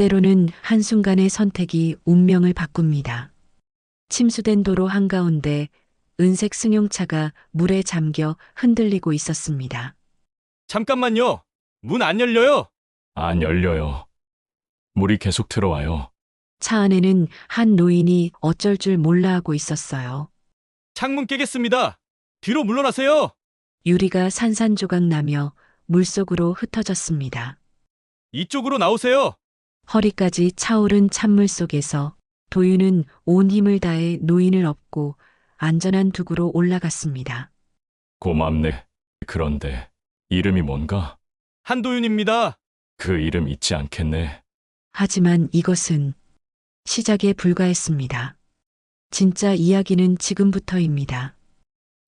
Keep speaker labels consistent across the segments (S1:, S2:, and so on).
S1: 때로는 한순간의 선택이 운명을 바꿉니다. 침수된 도로 한가운데 은색 승용차가 물에 잠겨 흔들리고 있었습니다.
S2: 잠깐만요. 문 안 열려요.
S3: 안 열려요. 물이 계속 들어와요.
S1: 차 안에는 한 노인이 어쩔 줄 몰라 하고 있었어요.
S2: 창문 깨겠습니다. 뒤로 물러나세요.
S1: 유리가 산산조각 나며 물속으로 흩어졌습니다.
S2: 이쪽으로 나오세요.
S1: 허리까지 차오른 찬물 속에서 도윤은 온 힘을 다해 노인을 업고 안전한 두구로 올라갔습니다.
S3: 고맙네. 그런데 이름이 뭔가?
S2: 한도윤입니다.
S3: 그 이름 잊지 않겠네.
S1: 하지만 이것은 시작에 불과했습니다. 진짜 이야기는 지금부터입니다.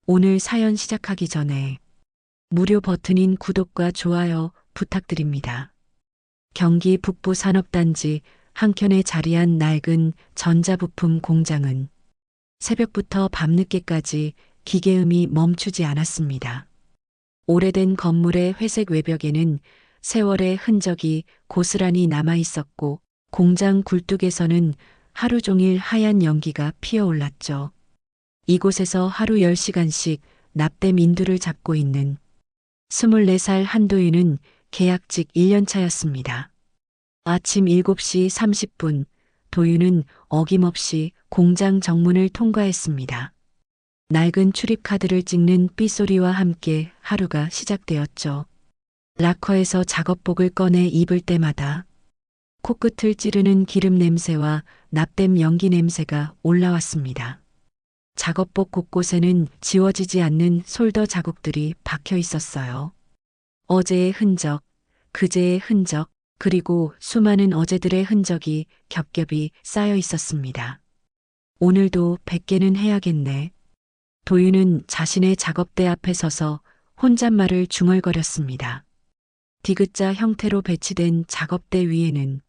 S1: 오늘 사연 시작하기 전에 무료 버튼인 구독과 좋아요 부탁드립니다. 경기 북부 산업단지 한켠에 자리한 낡은 전자부품 공장은 새벽부터 밤늦게까지 기계음이 멈추지 않았습니다. 오래된 건물의 회색 외벽에는 세월의 흔적이 고스란히 남아 있었고 공장 굴뚝에서는 하루 종일 하얀 연기가 피어올랐죠. 이곳에서 하루 10시간씩 납땜 인두를 잡고 있는 24살 한도윤은 계약직 1년차였습니다. 아침 7시 30분 도윤은 어김없이 공장 정문을 통과했습니다. 낡은 출입카드를 찍는 삐소리와 함께 하루가 시작되었죠. 락커에서 작업복을 꺼내 입을 때마다 코끝을 찌르는 기름 냄새와 납땜 연기 냄새가 올라왔습니다. 작업복 곳곳에는 지워지지 않는 솔더 자국들이 박혀 있었어요. 어제의 흔적, 그제의 흔적, 그리고 수많은 어제들의 흔적이 겹겹이 쌓여 있었습니다. 오늘도 100개는 해야겠네. 도윤은 자신의 작업대 앞에 서서 혼잣말을 중얼거렸습니다. 디귿자 형태로 배치된 작업대 위에는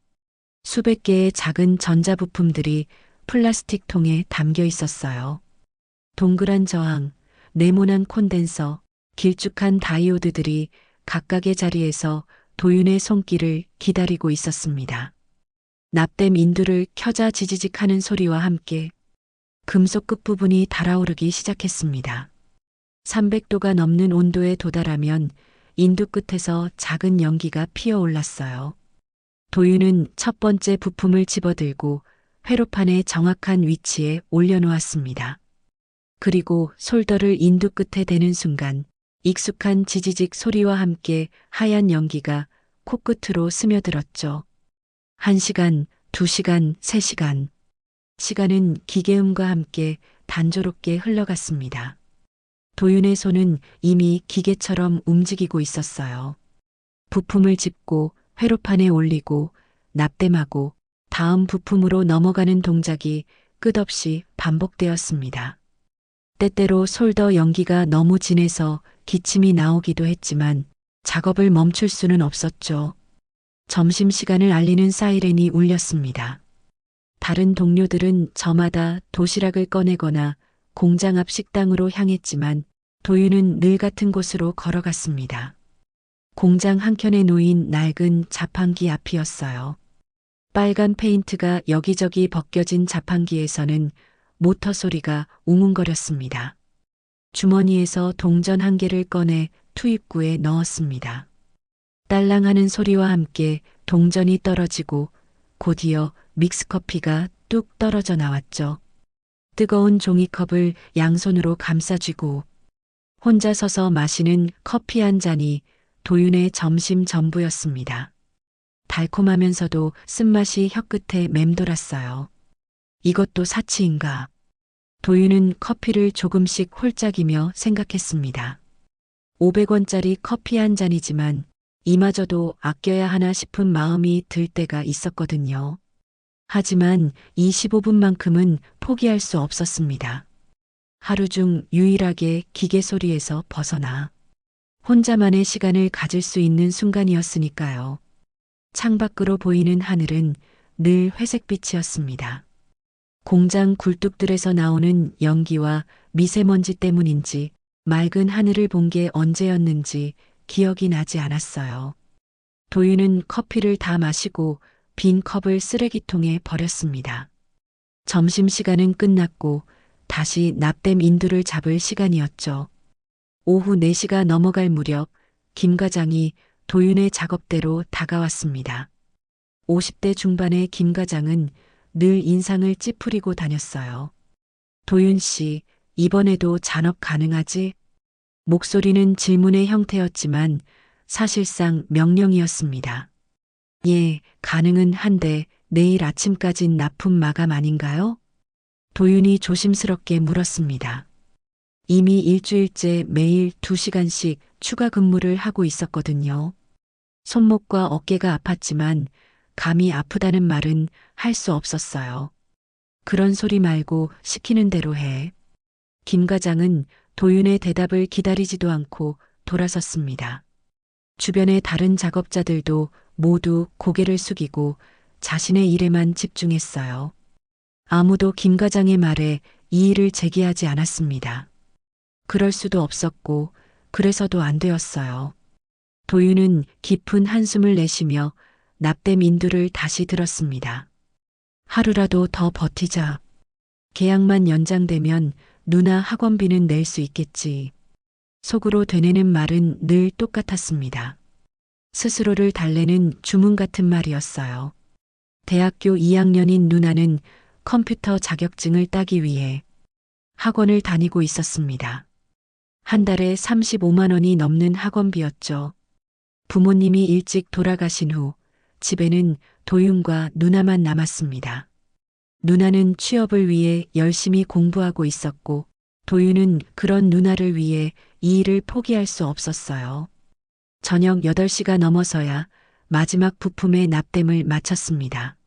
S1: 수백 개의 작은 전자부품들이 플라스틱 통에 담겨 있었어요. 동그란 저항, 네모난 콘덴서, 길쭉한 다이오드들이 각각의 자리에서 도윤의 손길을 기다리고 있었습니다. 납땜 인두를 켜자 지지직 하는 소리와 함께 금속 끝부분이 달아오르기 시작했습니다. 300도가 넘는 온도에 도달하면 인두 끝에서 작은 연기가 피어올랐어요. 도윤은 첫 번째 부품을 집어들고 회로판의 정확한 위치에 올려놓았습니다. 그리고 솔더를 인두 끝에 대는 순간 익숙한 지지직 소리와 함께 하얀 연기가 코끝으로 스며들었죠. 1시간, 2시간, 3시간. 시간은 기계음과 함께 단조롭게 흘러갔습니다. 도윤의 손은 이미 기계처럼 움직이고 있었어요. 부품을 짚고 회로판에 올리고 납땜하고 다음 부품으로 넘어가는 동작이 끝없이 반복되었습니다. 때때로 솔더 연기가 너무 진해서 기침이 나오기도 했지만 작업을 멈출 수는 없었죠. 점심시간을 알리는 사이렌이 울렸습니다. 다른 동료들은 저마다 도시락을 꺼내거나 공장 앞 식당으로 향했지만 도윤은 늘 같은 곳으로 걸어갔습니다. 공장 한켠에 놓인 낡은 자판기 앞이었어요. 빨간 페인트가 여기저기 벗겨진 자판기에서는 모터 소리가 웅웅거렸습니다. 주머니에서 동전 1개를 꺼내 투입구에 넣었습니다. 딸랑하는 소리와 함께 동전이 떨어지고 곧이어 믹스커피가 뚝 떨어져 나왔죠. 뜨거운 종이컵을 양손으로 감싸쥐고 혼자 서서 마시는 커피 한 잔이 도윤의 점심 전부였습니다. 달콤하면서도 쓴맛이 혀끝에 맴돌았어요. 이것도 사치인가? 도윤은 커피를 조금씩 홀짝이며 생각했습니다. 500원짜리 커피 한 잔이지만 이마저도 아껴야 하나 싶은 마음이 들 때가 있었거든요. 하지만 25분만큼은 포기할 수 없었습니다. 하루 중 유일하게 기계 소리에서 벗어나 혼자만의 시간을 가질 수 있는 순간이었으니까요. 창밖으로 보이는 하늘은 늘 회색빛이었습니다. 공장 굴뚝들에서 나오는 연기와 미세먼지 때문인지 맑은 하늘을 본 게 언제였는지 기억이 나지 않았어요. 도윤은 커피를 다 마시고 빈 컵을 쓰레기통에 버렸습니다. 점심시간은 끝났고 다시 납땜 인두를 잡을 시간이었죠. 오후 4시가 넘어갈 무렵 김 과장이 도윤의 작업대로 다가왔습니다. 50대 중반의 김 과장은 늘 인상을 찌푸리고 다녔어요. 도윤 씨, 이번에도 잔업 가능하지? 목소리는 질문의 형태였지만 사실상 명령이었습니다. 예, 가능은 한데 내일 아침까진 납품 마감 아닌가요? 도윤이 조심스럽게 물었습니다. 이미 일주일째 매일 2시간씩 추가 근무를 하고 있었거든요. 손목과 어깨가 아팠지만 감이 아프다는 말은 할 수 없었어요. 그런 소리 말고 시키는 대로 해. 김 과장은 도윤의 대답을 기다리지도 않고 돌아섰습니다. 주변의 다른 작업자들도 모두 고개를 숙이고 자신의 일에만 집중했어요. 아무도 김 과장의 말에 이의를 제기하지 않았습니다. 그럴 수도 없었고 그래서도 안 되었어요. 도윤은 깊은 한숨을 내쉬며 납땜 인두를 다시 들었습니다. 하루라도 더 버티자. 계약만 연장되면 누나 학원비는 낼 수 있겠지. 속으로 되뇌는 말은 늘 똑같았습니다. 스스로를 달래는 주문 같은 말이었어요. 대학교 2학년인 누나는 컴퓨터 자격증을 따기 위해 학원을 다니고 있었습니다. 한 달에 35만 원이 넘는 학원비였죠. 부모님이 일찍 돌아가신 후 집에는 도윤과 누나만 남았습니다. 누나는 취업을 위해 열심히 공부하고 있었고 도윤은 그런 누나를 위해 이 일을 포기할 수 없었어요. 저녁 8시가 넘어서야 마지막 부품의 납땜을 마쳤습니다.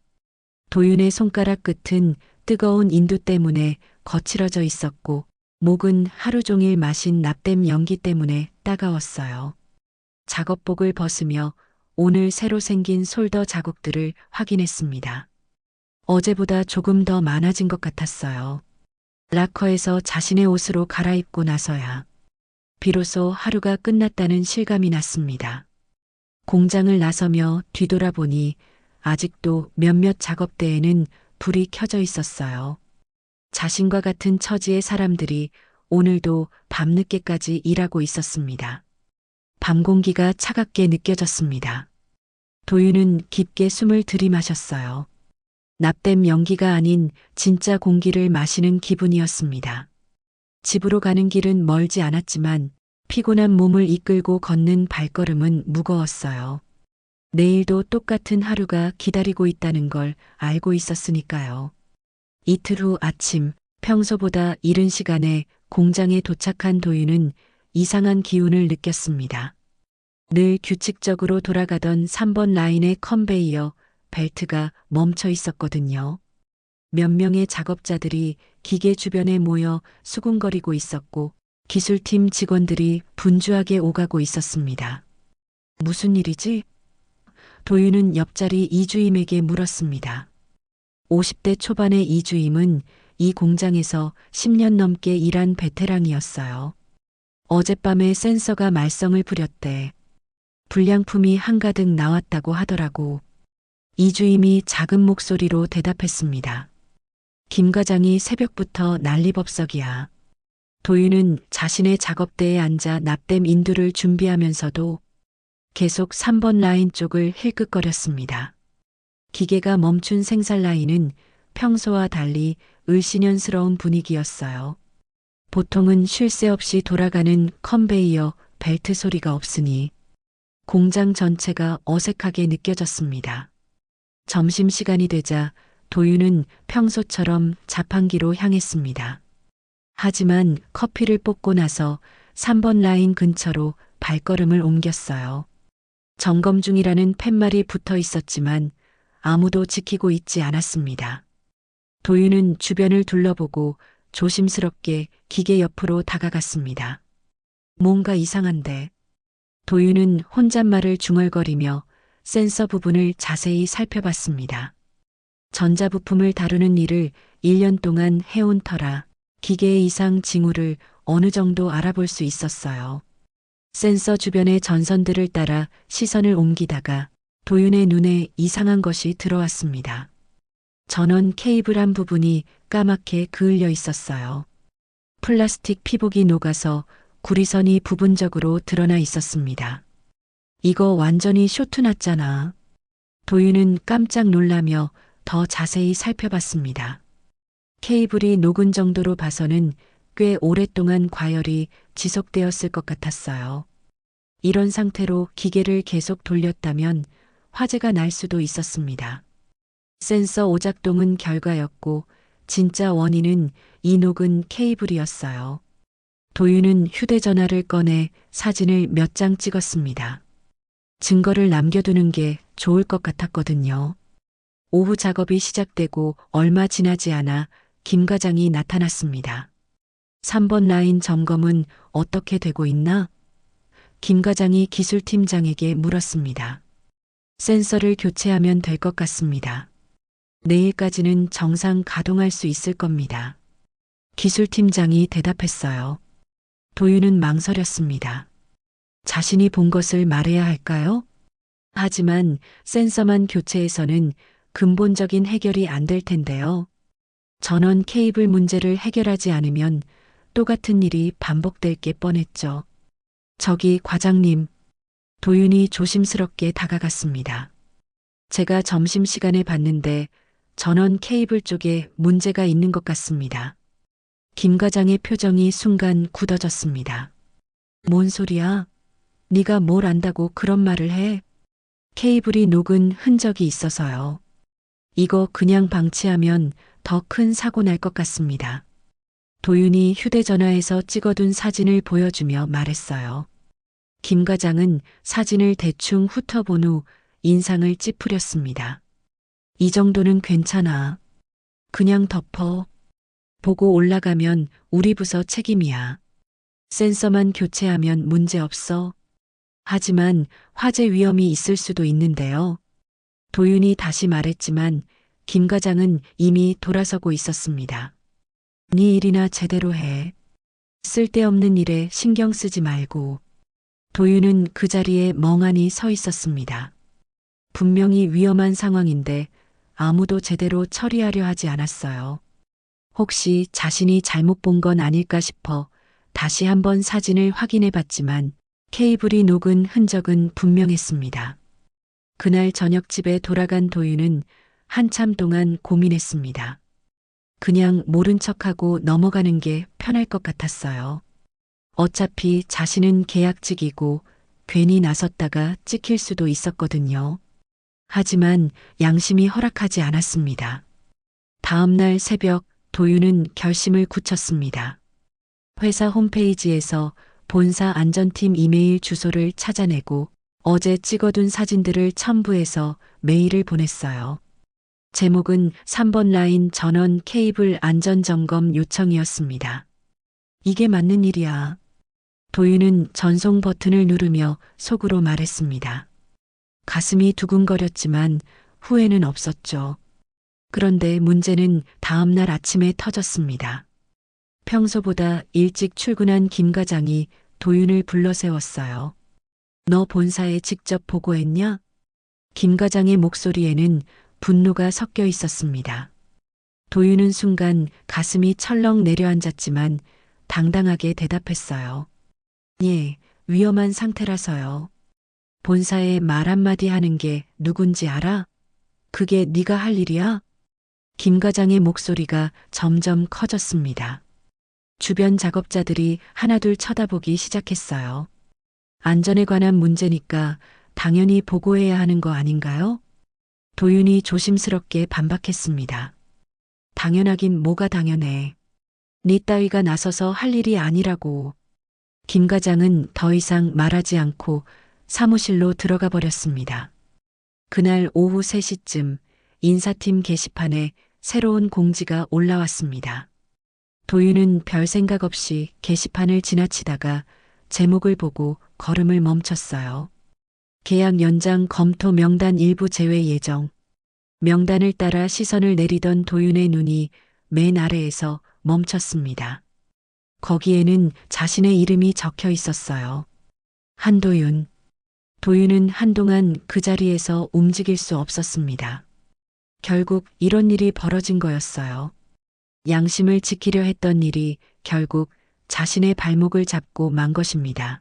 S1: 도윤의 손가락 끝은 뜨거운 인두 때문에 거칠어져 있었고 목은 하루 종일 마신 납땜 연기 때문에 따가웠어요. 작업복을 벗으며 오늘 새로 생긴 솔더 자국들을 확인했습니다. 어제보다 조금 더 많아진 것 같았어요. 락커에서 자신의 옷으로 갈아입고 나서야 비로소 하루가 끝났다는 실감이 났습니다. 공장을 나서며 뒤돌아보니 아직도 몇몇 작업대에는 불이 켜져 있었어요. 자신과 같은 처지의 사람들이 오늘도 밤늦게까지 일하고 있었습니다. 밤 공기가 차갑게 느껴졌습니다. 도윤은 깊게 숨을 들이마셨어요. 납땜 연기가 아닌 진짜 공기를 마시는 기분이었습니다. 집으로 가는 길은 멀지 않았지만 피곤한 몸을 이끌고 걷는 발걸음은 무거웠어요. 내일도 똑같은 하루가 기다리고 있다는 걸 알고 있었으니까요. 이틀 후 아침, 평소보다 이른 시간에 공장에 도착한 도윤은 이상한 기운을 느꼈습니다. 늘 규칙적으로 돌아가던 3번 라인의 컨베이어 벨트가 멈춰 있었거든요. 몇 명의 작업자들이 기계 주변에 모여 수군거리고 있었고 기술팀 직원들이 분주하게 오가고 있었습니다. 무슨 일이지? 도윤은 옆자리 이주임에게 물었습니다. 50대 초반의 이주임은 이 공장에서 10년 넘게 일한 베테랑이었어요. 어젯밤에 센서가 말썽을 부렸대. 불량품이 한가득 나왔다고 하더라고. 이주임이 작은 목소리로 대답했습니다. 김 과장이 새벽부터 난리법석이야. 도윤은 자신의 작업대에 앉아 납땜 인두를 준비하면서도 계속 3번 라인 쪽을 힐끗거렸습니다. 기계가 멈춘 생산 라인은 평소와 달리 을씨년스러운 분위기였어요. 보통은 쉴 새 없이 돌아가는 컨베이어 벨트 소리가 없으니 공장 전체가 어색하게 느껴졌습니다. 점심시간이 되자 도윤은 평소처럼 자판기로 향했습니다. 하지만 커피를 뽑고 나서 3번 라인 근처로 발걸음을 옮겼어요. 점검 중이라는 팻말이 붙어 있었지만 아무도 지키고 있지 않았습니다. 도윤은 주변을 둘러보고 조심스럽게 기계 옆으로 다가갔습니다. 뭔가 이상한데. 도윤은 혼잣말을 중얼거리며 센서 부분을 자세히 살펴봤습니다. 전자부품을 다루는 일을 1년 동안 해온 터라 기계의 이상 징후를 어느 정도 알아볼 수 있었어요. 센서 주변의 전선들을 따라 시선을 옮기다가 도윤의 눈에 이상한 것이 들어왔습니다. 전원 케이블 한 부분이 까맣게 그을려 있었어요. 플라스틱 피복이 녹아서 구리선이 부분적으로 드러나 있었습니다. 이거 완전히 쇼트 났잖아. 도윤은 깜짝 놀라며 더 자세히 살펴봤습니다. 케이블이 녹은 정도로 봐서는 꽤 오랫동안 과열이 지속되었을 것 같았어요. 이런 상태로 기계를 계속 돌렸다면 화재가 날 수도 있었습니다. 센서 오작동은 결과였고 진짜 원인은 이 녹은 케이블이었어요. 도윤은 휴대전화를 꺼내 사진을 몇 장 찍었습니다. 증거를 남겨두는 게 좋을 것 같았거든요. 오후 작업이 시작되고 얼마 지나지 않아 김 과장이 나타났습니다. 3번 라인 점검은 어떻게 되고 있나? 김 과장이 기술팀장에게 물었습니다. 센서를 교체하면 될 것 같습니다. 내일까지는 정상 가동할 수 있을 겁니다. 기술팀장이 대답했어요. 도윤은 망설였습니다. 자신이 본 것을 말해야 할까요? 하지만 센서만 교체해서는 근본적인 해결이 안 될 텐데요. 전원 케이블 문제를 해결하지 않으면 똑같은 일이 반복될 게 뻔했죠. 저기 과장님. 도윤이 조심스럽게 다가갔습니다. 제가 점심시간에 봤는데 전원 케이블 쪽에 문제가 있는 것 같습니다. 김 과장의 표정이 순간 굳어졌습니다. 뭔 소리야? 네가 뭘 안다고 그런 말을 해? 케이블이 녹은 흔적이 있어서요. 이거 그냥 방치하면 더 큰 사고 날 것 같습니다. 도윤이 휴대전화에서 찍어둔 사진을 보여주며 말했어요. 김 과장은 사진을 대충 훑어본 후 인상을 찌푸렸습니다. 이 정도는 괜찮아. 그냥 덮어. 보고 올라가면 우리 부서 책임이야. 센서만 교체하면 문제 없어. 하지만 화재 위험이 있을 수도 있는데요. 도윤이 다시 말했지만 김 과장은 이미 돌아서고 있었습니다. 네 일이나 제대로 해. 쓸데없는 일에 신경 쓰지 말고. 도윤은 그 자리에 멍하니 서 있었습니다. 분명히 위험한 상황인데 아무도 제대로 처리하려 하지 않았어요. 혹시 자신이 잘못 본 건 아닐까 싶어 다시 한번 사진을 확인해 봤지만 케이블이 녹은 흔적은 분명했습니다. 그날 저녁 집에 돌아간 도윤은 한참 동안 고민했습니다. 그냥 모른 척하고 넘어가는 게 편할 것 같았어요. 어차피 자신은 계약직이고 괜히 나섰다가 찍힐 수도 있었거든요. 하지만 양심이 허락하지 않았습니다. 다음 날 새벽 도윤은 결심을 굳혔습니다. 회사 홈페이지에서 본사 안전팀 이메일 주소를 찾아내고 어제 찍어둔 사진들을 첨부해서 메일을 보냈어요. 제목은 3번 라인 전원 케이블 안전점검 요청이었습니다. 이게 맞는 일이야. 도윤은 전송 버튼을 누르며 속으로 말했습니다. 가슴이 두근거렸지만 후회는 없었죠. 그런데 문제는 다음 날 아침에 터졌습니다. 평소보다 일찍 출근한 김 과장이 도윤을 불러 세웠어요. 너 본사에 직접 보고했냐? 김 과장의 목소리에는 분노가 섞여 있었습니다. 도윤은 순간 가슴이 철렁 내려앉았지만 당당하게 대답했어요. 예, 위험한 상태라서요. 본사에 말 한마디 하는 게 누군지 알아? 그게 네가 할 일이야? 김 과장의 목소리가 점점 커졌습니다. 주변 작업자들이 하나둘 쳐다보기 시작했어요. 안전에 관한 문제니까 당연히 보고해야 하는 거 아닌가요? 도윤이 조심스럽게 반박했습니다. 당연하긴 뭐가 당연해. 네 따위가 나서서 할 일이 아니라고. 김 과장은 더 이상 말하지 않고 사무실로 들어가 버렸습니다. 그날 오후 3시쯤 인사팀 게시판에 새로운 공지가 올라왔습니다. 도윤은 별 생각 없이 게시판을 지나치다가 제목을 보고 걸음을 멈췄어요. 계약 연장 검토 명단 일부 제외 예정. 명단을 따라 시선을 내리던 도윤의 눈이 맨 아래에서 멈췄습니다. 거기에는 자신의 이름이 적혀 있었어요. 한도윤. 도윤은 한동안 그 자리에서 움직일 수 없었습니다. 결국 이런 일이 벌어진 거였어요. 양심을 지키려 했던 일이 결국 자신의 발목을 잡고 만 것입니다.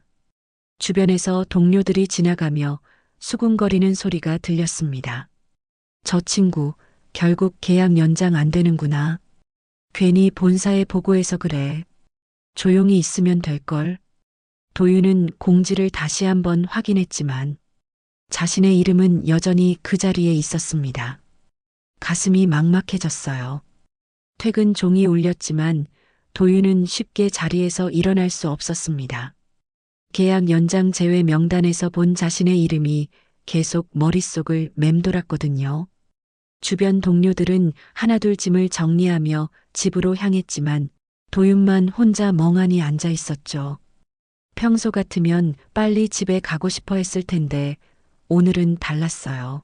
S1: 주변에서 동료들이 지나가며 수군거리는 소리가 들렸습니다. 저 친구 결국 계약 연장 안 되는구나. 괜히 본사에 보고해서 그래. 조용히 있으면 될걸. 도윤은 공지를 다시 한번 확인했지만 자신의 이름은 여전히 그 자리에 있었습니다. 가슴이 막막해졌어요. 퇴근 종이 울렸지만 도윤은 쉽게 자리에서 일어날 수 없었습니다. 계약 연장 제외 명단에서 본 자신의 이름이 계속 머릿속을 맴돌았거든요. 주변 동료들은 하나둘 짐을 정리하며 집으로 향했지만 도윤만 혼자 멍하니 앉아 있었죠. 평소 같으면 빨리 집에 가고 싶어 했을 텐데 오늘은 달랐어요.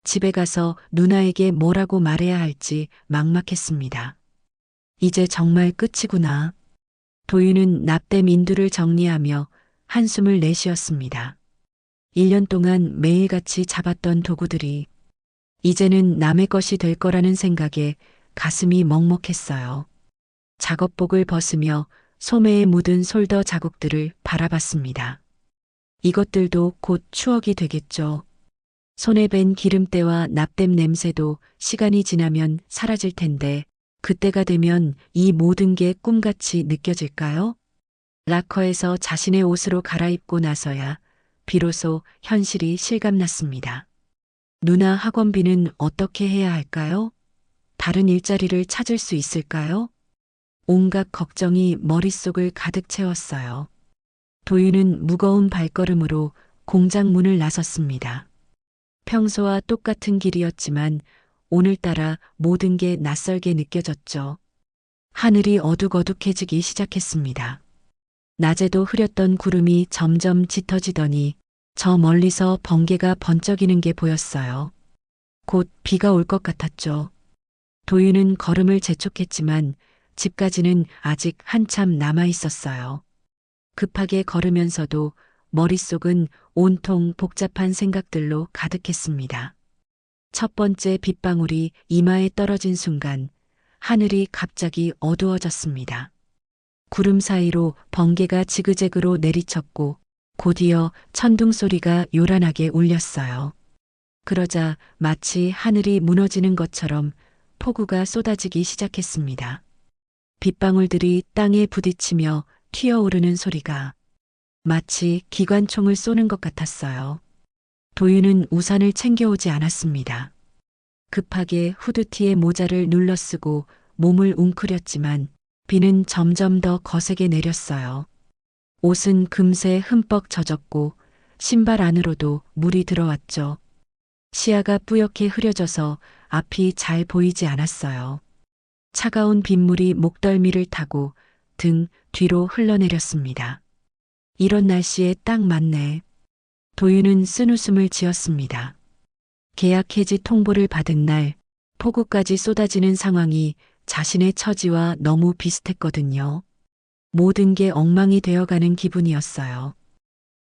S1: 집에 가서 누나에게 뭐라고 말해야 할지 막막했습니다. 이제 정말 끝이구나. 도윤은 납땜 인두를 정리하며 한숨을 내쉬었습니다. 1년 동안 매일같이 잡았던 도구들이 이제는 남의 것이 될 거라는 생각에 가슴이 먹먹했어요. 작업복을 벗으며 소매에 묻은 솔더 자국들을 바라봤습니다. 이것들도 곧 추억이 되겠죠. 손에 밴 기름때와 납땜 냄새도 시간이 지나면 사라질 텐데 그때가 되면 이 모든 게 꿈같이 느껴질까요? 락커에서 자신의 옷으로 갈아입고 나서야 비로소 현실이 실감났습니다. 누나 학원비는 어떻게 해야 할까요? 다른 일자리를 찾을 수 있을까요? 온갖 걱정이 머릿속을 가득 채웠어요. 도윤은 무거운 발걸음으로 공장 문을 나섰습니다. 평소와 똑같은 길이었지만 오늘따라 모든 게 낯설게 느껴졌죠. 하늘이 어둑어둑해지기 시작했습니다. 낮에도 흐렸던 구름이 점점 짙어지더니 저 멀리서 번개가 번쩍이는 게 보였어요. 곧 비가 올 것 같았죠. 도윤은 걸음을 재촉했지만 집까지는 아직 한참 남아 있었어요. 급하게 걸으면서도 머릿속은 온통 복잡한 생각들로 가득했습니다. 첫 번째 빗방울이 이마에 떨어진 순간 하늘이 갑자기 어두워졌습니다. 구름 사이로 번개가 지그재그로 내리쳤고 곧이어 천둥 소리가 요란하게 울렸어요. 그러자 마치 하늘이 무너지는 것처럼 폭우가 쏟아지기 시작했습니다. 빗방울들이 땅에 부딪히며 튀어오르는 소리가 마치 기관총을 쏘는 것 같았어요. 도윤은 우산을 챙겨오지 않았습니다. 급하게 후드티에 모자를 눌러쓰고 몸을 웅크렸지만 비는 점점 더 거세게 내렸어요. 옷은 금세 흠뻑 젖었고 신발 안으로도 물이 들어왔죠. 시야가 뿌옇게 흐려져서 앞이 잘 보이지 않았어요. 차가운 빗물이 목덜미를 타고 등 뒤로 흘러내렸습니다. 이런 날씨에 딱 맞네. 도윤은 쓴웃음을 지었습니다. 계약 해지 통보를 받은 날 폭우까지 쏟아지는 상황이 자신의 처지와 너무 비슷했거든요. 모든 게 엉망이 되어가는 기분이었어요.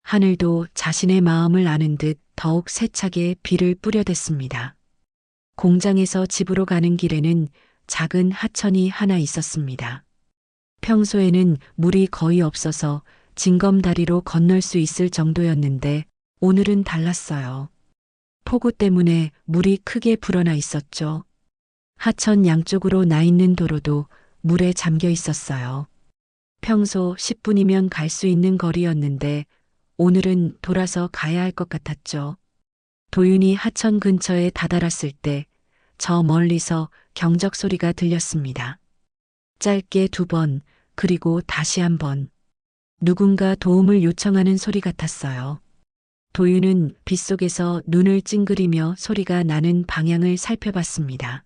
S1: 하늘도 자신의 마음을 아는 듯 더욱 세차게 비를 뿌려댔습니다. 공장에서 집으로 가는 길에는 작은 하천이 하나 있었습니다. 평소에는 물이 거의 없어서 징검다리로 건널 수 있을 정도였는데 오늘은 달랐어요. 폭우 때문에 물이 크게 불어나 있었죠. 하천 양쪽으로 나 있는 도로도 물에 잠겨 있었어요. 평소 10분이면 갈 수 있는 거리였는데 오늘은 돌아서 가야 할 것 같았죠. 도윤이 하천 근처에 다다랐을 때 저 멀리서 경적 소리가 들렸습니다. 짧게 2번, 그리고 다시 1번. 누군가 도움을 요청하는 소리 같았어요. 도윤은 빗속에서 눈을 찡그리며 소리가 나는 방향을 살펴봤습니다.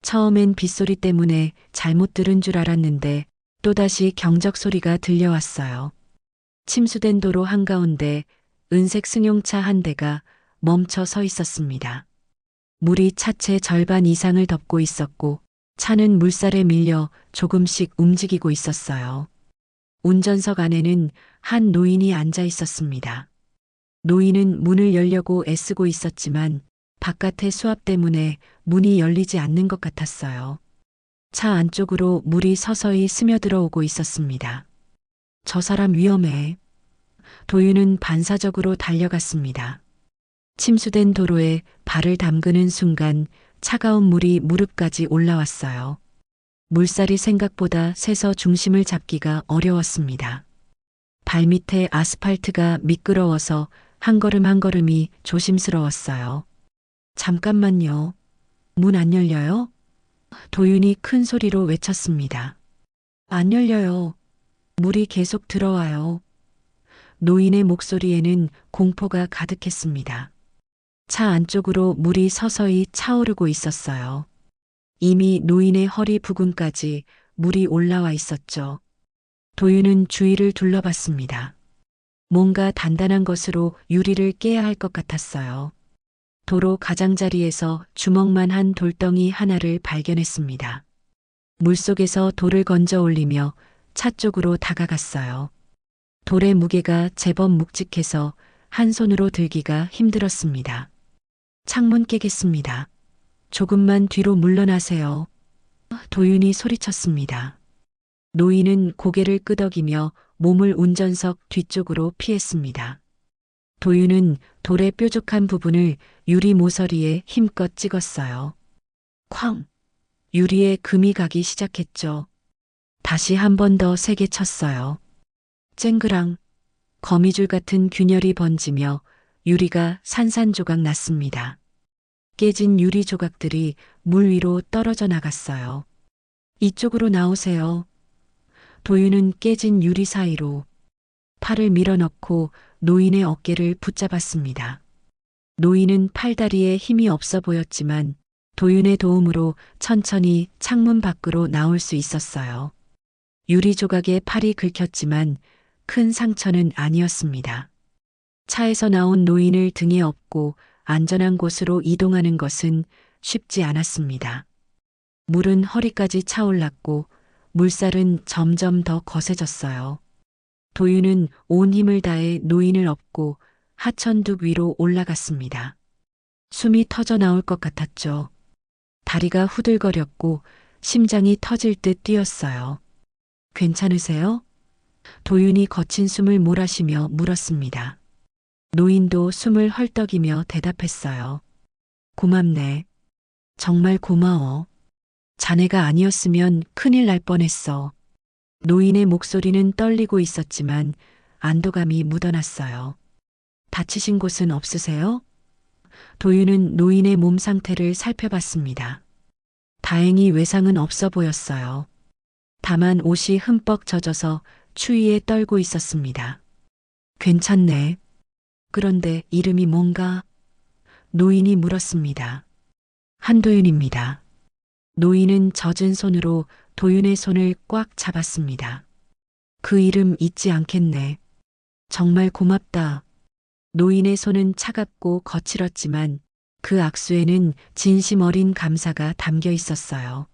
S1: 처음엔 빗소리 때문에 잘못 들은 줄 알았는데 또다시 경적 소리가 들려왔어요. 침수된 도로 한가운데 은색 승용차 한 대가 멈춰 서 있었습니다. 물이 차체 절반 이상을 덮고 있었고 차는 물살에 밀려 조금씩 움직이고 있었어요. 운전석 안에는 한 노인이 앉아 있었습니다. 노인은 문을 열려고 애쓰고 있었지만 바깥의 수압 때문에 문이 열리지 않는 것 같았어요. 차 안쪽으로 물이 서서히 스며들어 오고 있었습니다. 저 사람 위험해. 도윤은 반사적으로 달려갔습니다. 침수된 도로에 발을 담그는 순간 차가운 물이 무릎까지 올라왔어요. 물살이 생각보다 세서 중심을 잡기가 어려웠습니다. 발밑에 아스팔트가 미끄러워서 한 걸음 한 걸음이 조심스러웠어요. 잠깐만요. 문 안 열려요? 도윤이 큰 소리로 외쳤습니다. 안 열려요. 물이 계속 들어와요. 노인의 목소리에는 공포가 가득했습니다. 차 안쪽으로 물이 서서히 차오르고 있었어요. 이미 노인의 허리 부근까지 물이 올라와 있었죠. 도윤은 주위를 둘러봤습니다. 뭔가 단단한 것으로 유리를 깨야 할 것 같았어요. 도로 가장자리에서 주먹만 한 돌덩이 하나를 발견했습니다. 물속에서 돌을 건져 올리며 차 쪽으로 다가갔어요. 돌의 무게가 제법 묵직해서 한 손으로 들기가 힘들었습니다. 창문 깨겠습니다. 조금만 뒤로 물러나세요. 도윤이 소리쳤습니다. 노인은 고개를 끄덕이며 몸을 운전석 뒤쪽으로 피했습니다. 도윤은 돌의 뾰족한 부분을 유리 모서리에 힘껏 찍었어요. 쾅! 유리에 금이 가기 시작했죠. 다시 한 번 더 세게 쳤어요. 쨍그랑 거미줄 같은 균열이 번지며 유리가 산산조각 났습니다. 깨진 유리 조각들이 물 위로 떨어져 나갔어요. 이쪽으로 나오세요. 도윤은 깨진 유리 사이로 팔을 밀어넣고 노인의 어깨를 붙잡았습니다. 노인은 팔다리에 힘이 없어 보였지만 도윤의 도움으로 천천히 창문 밖으로 나올 수 있었어요. 유리 조각에 팔이 긁혔지만 큰 상처는 아니었습니다. 차에서 나온 노인을 등에 업고 안전한 곳으로 이동하는 것은 쉽지 않았습니다. 물은 허리까지 차올랐고 물살은 점점 더 거세졌어요. 도윤은 온 힘을 다해 노인을 업고 하천둑 위로 올라갔습니다. 숨이 터져 나올 것 같았죠. 다리가 후들거렸고 심장이 터질 듯 뛰었어요. 괜찮으세요? 도윤이 거친 숨을 몰아쉬며 물었습니다. 노인도 숨을 헐떡이며 대답했어요. 고맙네. 정말 고마워. 자네가 아니었으면 큰일 날 뻔했어. 노인의 목소리는 떨리고 있었지만 안도감이 묻어났어요. 다치신 곳은 없으세요? 도윤은 노인의 몸 상태를 살펴봤습니다. 다행히 외상은 없어 보였어요. 다만 옷이 흠뻑 젖어서 추위에 떨고 있었습니다. 괜찮네. 그런데 이름이 뭔가? 노인이 물었습니다. 한도윤입니다. 노인은 젖은 손으로 도윤의 손을 꽉 잡았습니다. 그 이름 잊지 않겠네. 정말 고맙다. 노인의 손은 차갑고 거칠었지만 그 악수에는 진심 어린 감사가 담겨 있었어요.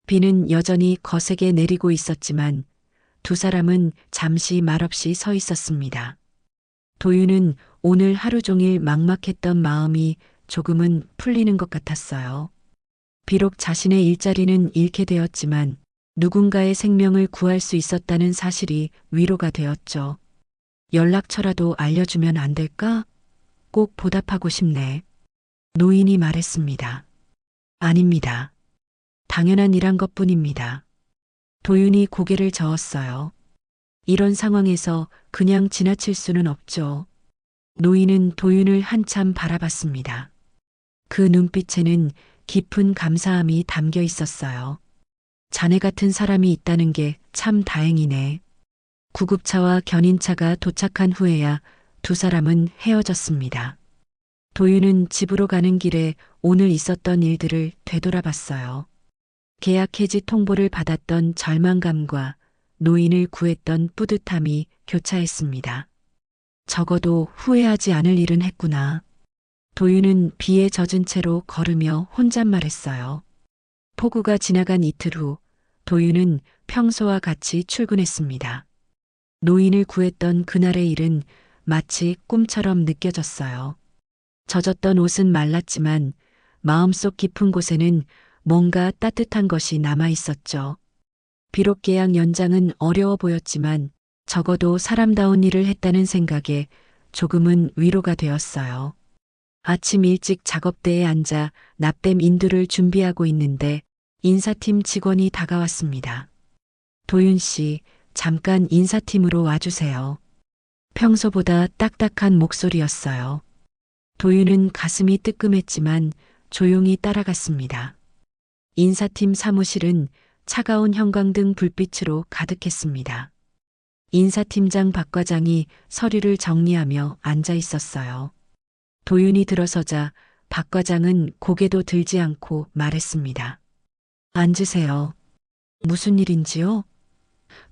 S1: 비는 여전히 거세게 내리고 있었지만 두 사람은 잠시 말없이 서 있었습니다. 도윤은 오늘 하루 종일 막막했던 마음이 조금은 풀리는 것 같았어요. 비록 자신의 일자리는 잃게 되었지만 누군가의 생명을 구할 수 있었다는 사실이 위로가 되었죠. 연락처라도 알려주면 안 될까? 꼭 보답하고 싶네. 노인이 말했습니다. 아닙니다. 당연한 일한 것뿐입니다. 도윤이 고개를 저었어요. 이런 상황에서 그냥 지나칠 수는 없죠. 노인은 도윤을 한참 바라봤습니다. 그 눈빛에는 깊은 감사함이 담겨 있었어요. 자네 같은 사람이 있다는 게 참 다행이네. 구급차와 견인차가 도착한 후에야 두 사람은 헤어졌습니다. 도윤은 집으로 가는 길에 오늘 있었던 일들을 되돌아봤어요. 계약 해지 통보를 받았던 절망감과 노인을 구했던 뿌듯함이 교차했습니다. 적어도 후회하지 않을 일은 했구나. 도윤은 비에 젖은 채로 걸으며 혼잣말했어요. 폭우가 지나간 이틀 후 도윤은 평소와 같이 출근했습니다. 노인을 구했던 그날의 일은 마치 꿈처럼 느껴졌어요. 젖었던 옷은 말랐지만 마음속 깊은 곳에는 뭔가 따뜻한 것이 남아 있었죠. 비록 계약 연장은 어려워 보였지만 적어도 사람다운 일을 했다는 생각에 조금은 위로가 되었어요. 아침 일찍 작업대에 앉아 납땜 인두를 준비하고 있는데 인사팀 직원이 다가왔습니다. 도윤 씨, 잠깐 인사팀으로 와주세요. 평소보다 딱딱한 목소리였어요. 도윤은 가슴이 뜨끔했지만 조용히 따라갔습니다. 인사팀 사무실은 차가운 형광등 불빛으로 가득했습니다. 인사팀장 박 과장이 서류를 정리하며 앉아 있었어요. 도윤이 들어서자 박 과장은 고개도 들지 않고 말했습니다. 앉으세요. 무슨 일인지요?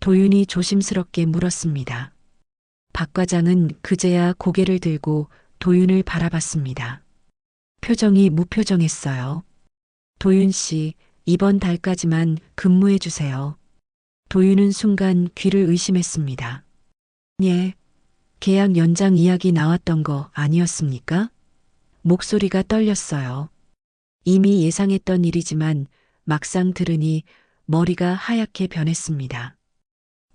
S1: 도윤이 조심스럽게 물었습니다. 박 과장은 그제야 고개를 들고 도윤을 바라봤습니다. 표정이 무표정했어요. 도윤 씨, 이번 달까지만 근무해 주세요. 도윤은 순간 귀를 의심했습니다. 예, 계약 연장 이야기 나왔던 거 아니었습니까? 목소리가 떨렸어요. 이미 예상했던 일이지만 막상 들으니 머리가 하얗게 변했습니다.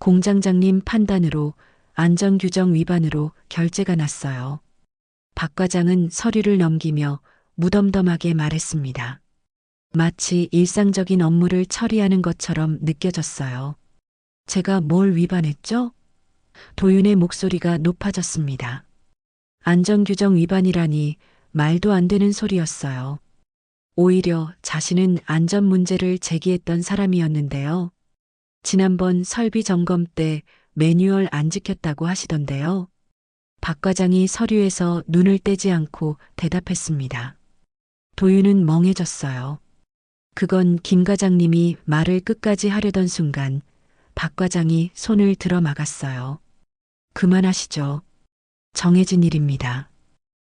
S1: 공장장님 판단으로 안전규정 위반으로 결재가 났어요. 박 과장은 서류를 넘기며 무덤덤하게 말했습니다. 마치 일상적인 업무를 처리하는 것처럼 느껴졌어요. 제가 뭘 위반했죠? 도윤의 목소리가 높아졌습니다. 안전규정 위반이라니 말도 안 되는 소리였어요. 오히려 자신은 안전 문제를 제기했던 사람이었는데요. 지난번 설비 점검 때 매뉴얼 안 지켰다고 하시던데요. 박 과장이 서류에서 눈을 떼지 않고 대답했습니다. 도윤은 멍해졌어요. 그건 김 과장님이 말을 끝까지 하려던 순간 박 과장이 손을 들어 막았어요. 그만하시죠. 정해진 일입니다.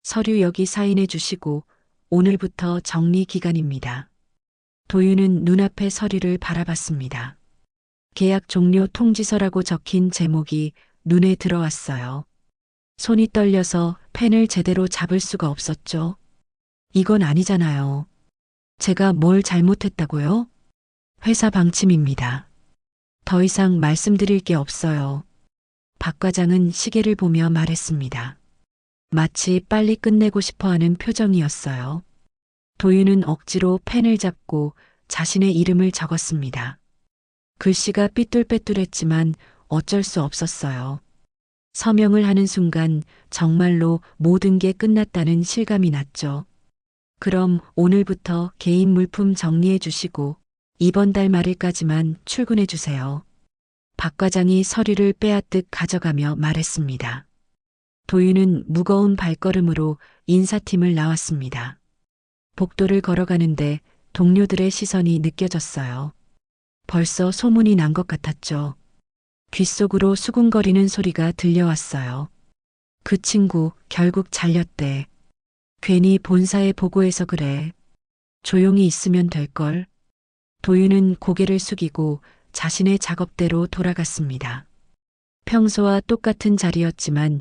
S1: 서류 여기 사인해 주시고 오늘부터 정리 기간입니다. 도윤은 눈앞의 서류를 바라봤습니다. 계약 종료 통지서라고 적힌 제목이 눈에 들어왔어요. 손이 떨려서 펜을 제대로 잡을 수가 없었죠. 이건 아니잖아요. 제가 뭘 잘못했다고요? 회사 방침입니다. 더 이상 말씀드릴 게 없어요. 박 과장은 시계를 보며 말했습니다. 마치 빨리 끝내고 싶어 하는 표정이었어요. 도윤은 억지로 펜을 잡고 자신의 이름을 적었습니다. 글씨가 삐뚤빼뚤했지만 어쩔 수 없었어요. 서명을 하는 순간 정말로 모든 게 끝났다는 실감이 났죠. 그럼 오늘부터 개인 물품 정리해 주시고 이번 달 말일까지만 출근해 주세요. 박 과장이 서류를 빼앗듯 가져가며 말했습니다. 도윤은 무거운 발걸음으로 인사팀을 나왔습니다. 복도를 걸어가는데 동료들의 시선이 느껴졌어요. 벌써 소문이 난 것 같았죠. 귓속으로 수군거리는 소리가 들려왔어요. 그 친구 결국 잘렸대. 괜히 본사에 보고해서 그래. 조용히 있으면 될걸. 도윤은 고개를 숙이고 자신의 작업대로 돌아갔습니다. 평소와 똑같은 자리였지만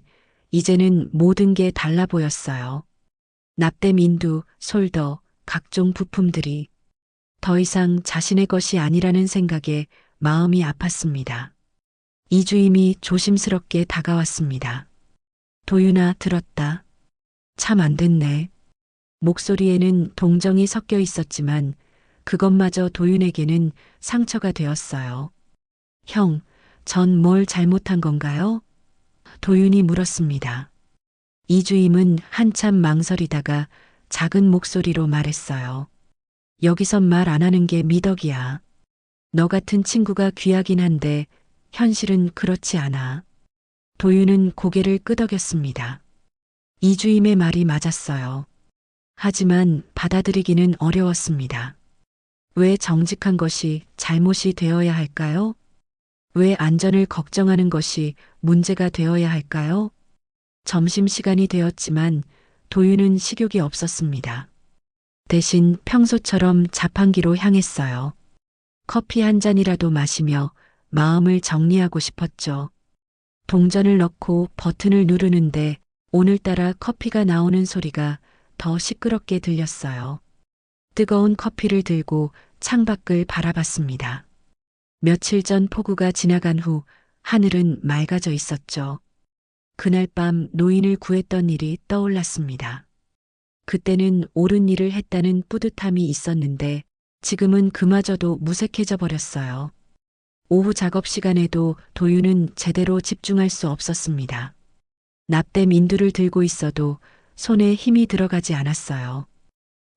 S1: 이제는 모든 게 달라 보였어요. 납땜 인두, 솔더, 각종 부품들이 더 이상 자신의 것이 아니라는 생각에 마음이 아팠습니다. 이주임이 조심스럽게 다가왔습니다. 도윤아, 들었다. 참 안 됐네. 목소리에는 동정이 섞여 있었지만 그것마저 도윤에게는 상처가 되었어요. 형, 전 뭘 잘못한 건가요? 도윤이 물었습니다. 이주임은 한참 망설이다가 작은 목소리로 말했어요. 여기선 말 안 하는 게 미덕이야. 너 같은 친구가 귀하긴 한데 현실은 그렇지 않아. 도윤은 고개를 끄덕였습니다. 이주임의 말이 맞았어요. 하지만 받아들이기는 어려웠습니다. 왜 정직한 것이 잘못이 되어야 할까요? 왜 안전을 걱정하는 것이 문제가 되어야 할까요? 점심시간이 되었지만 도윤은 식욕이 없었습니다. 대신 평소처럼 자판기로 향했어요. 커피 한 잔이라도 마시며 마음을 정리하고 싶었죠. 동전을 넣고 버튼을 누르는데 오늘따라 커피가 나오는 소리가 더 시끄럽게 들렸어요. 뜨거운 커피를 들고 창밖을 바라봤습니다. 며칠 전 폭우가 지나간 후 하늘은 맑아져 있었죠. 그날 밤 노인을 구했던 일이 떠올랐습니다. 그때는 옳은 일을 했다는 뿌듯함이 있었는데 지금은 그마저도 무색해져 버렸어요. 오후 작업 시간에도 도윤은 제대로 집중할 수 없었습니다. 납땜 인두를 들고 있어도 손에 힘이 들어가지 않았어요.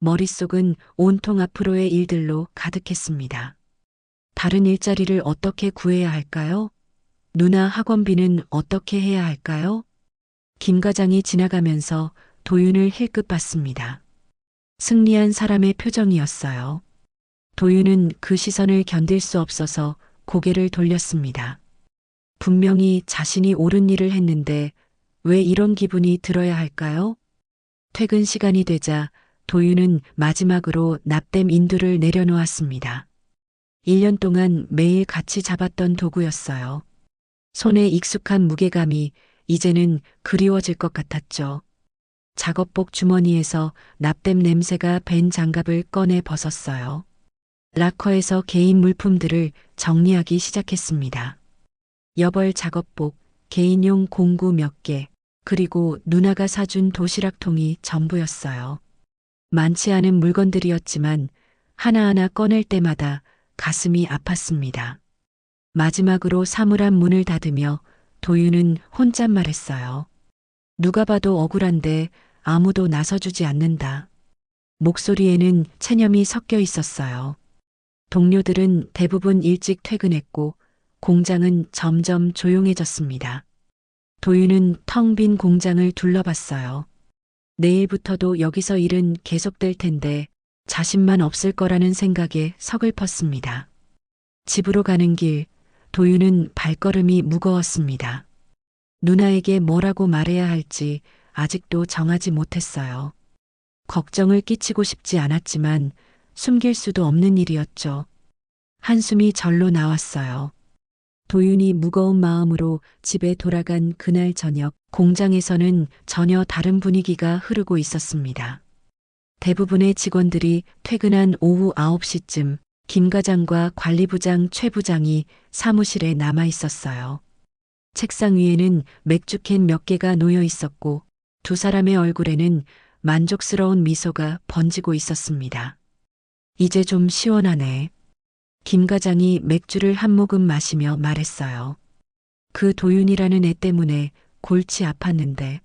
S1: 머릿속은 온통 앞으로의 일들로 가득했습니다. 다른 일자리를 어떻게 구해야 할까요? 누나 학원비는 어떻게 해야 할까요? 김 과장이 지나가면서 도윤을 힐끗 봤습니다. 승리한 사람의 표정이었어요. 도윤은 그 시선을 견딜 수 없어서 고개를 돌렸습니다. 분명히 자신이 옳은 일을 했는데 왜 이런 기분이 들어야 할까요? 퇴근 시간이 되자 도윤은 마지막으로 납땜 인두를 내려놓았습니다. 1년 동안 매일 같이 잡았던 도구였어요. 손에 익숙한 무게감이 이제는 그리워질 것 같았죠. 작업복 주머니에서 납땜 냄새가 밴 장갑을 꺼내 벗었어요. 락커에서 개인 물품들을 정리하기 시작했습니다. 여벌 작업복, 개인용 공구 몇 개, 그리고 누나가 사준 도시락통이 전부였어요. 많지 않은 물건들이었지만 하나하나 꺼낼 때마다 가슴이 아팠습니다. 마지막으로 사물함 문을 닫으며 도윤은 혼잣말했어요. 누가 봐도 억울한데 아무도 나서주지 않는다. 목소리에는 체념이 섞여 있었어요. 동료들은 대부분 일찍 퇴근했고 공장은 점점 조용해졌습니다. 도윤은 텅 빈 공장을 둘러봤어요. 내일부터도 여기서 일은 계속될 텐데 자신만 없을 거라는 생각에 서글펐습니다. 집으로 가는 길, 도윤은 발걸음이 무거웠습니다. 누나에게 뭐라고 말해야 할지 아직도 정하지 못했어요. 걱정을 끼치고 싶지 않았지만 숨길 수도 없는 일이었죠. 한숨이 절로 나왔어요. 도윤이 무거운 마음으로 집에 돌아간 그날 저녁, 공장에서는 전혀 다른 분위기가 흐르고 있었습니다. 대부분의 직원들이 퇴근한 오후 9시쯤 김 과장과 관리부장 최 부장이 사무실에 남아 있었어요. 책상 위에는 맥주캔 몇 개가 놓여 있었고 두 사람의 얼굴에는 만족스러운 미소가 번지고 있었습니다. 이제 좀 시원하네. 김 과장이 맥주를 한 모금 마시며 말했어요. 그 도윤이라는 애 때문에 골치 아팠는데.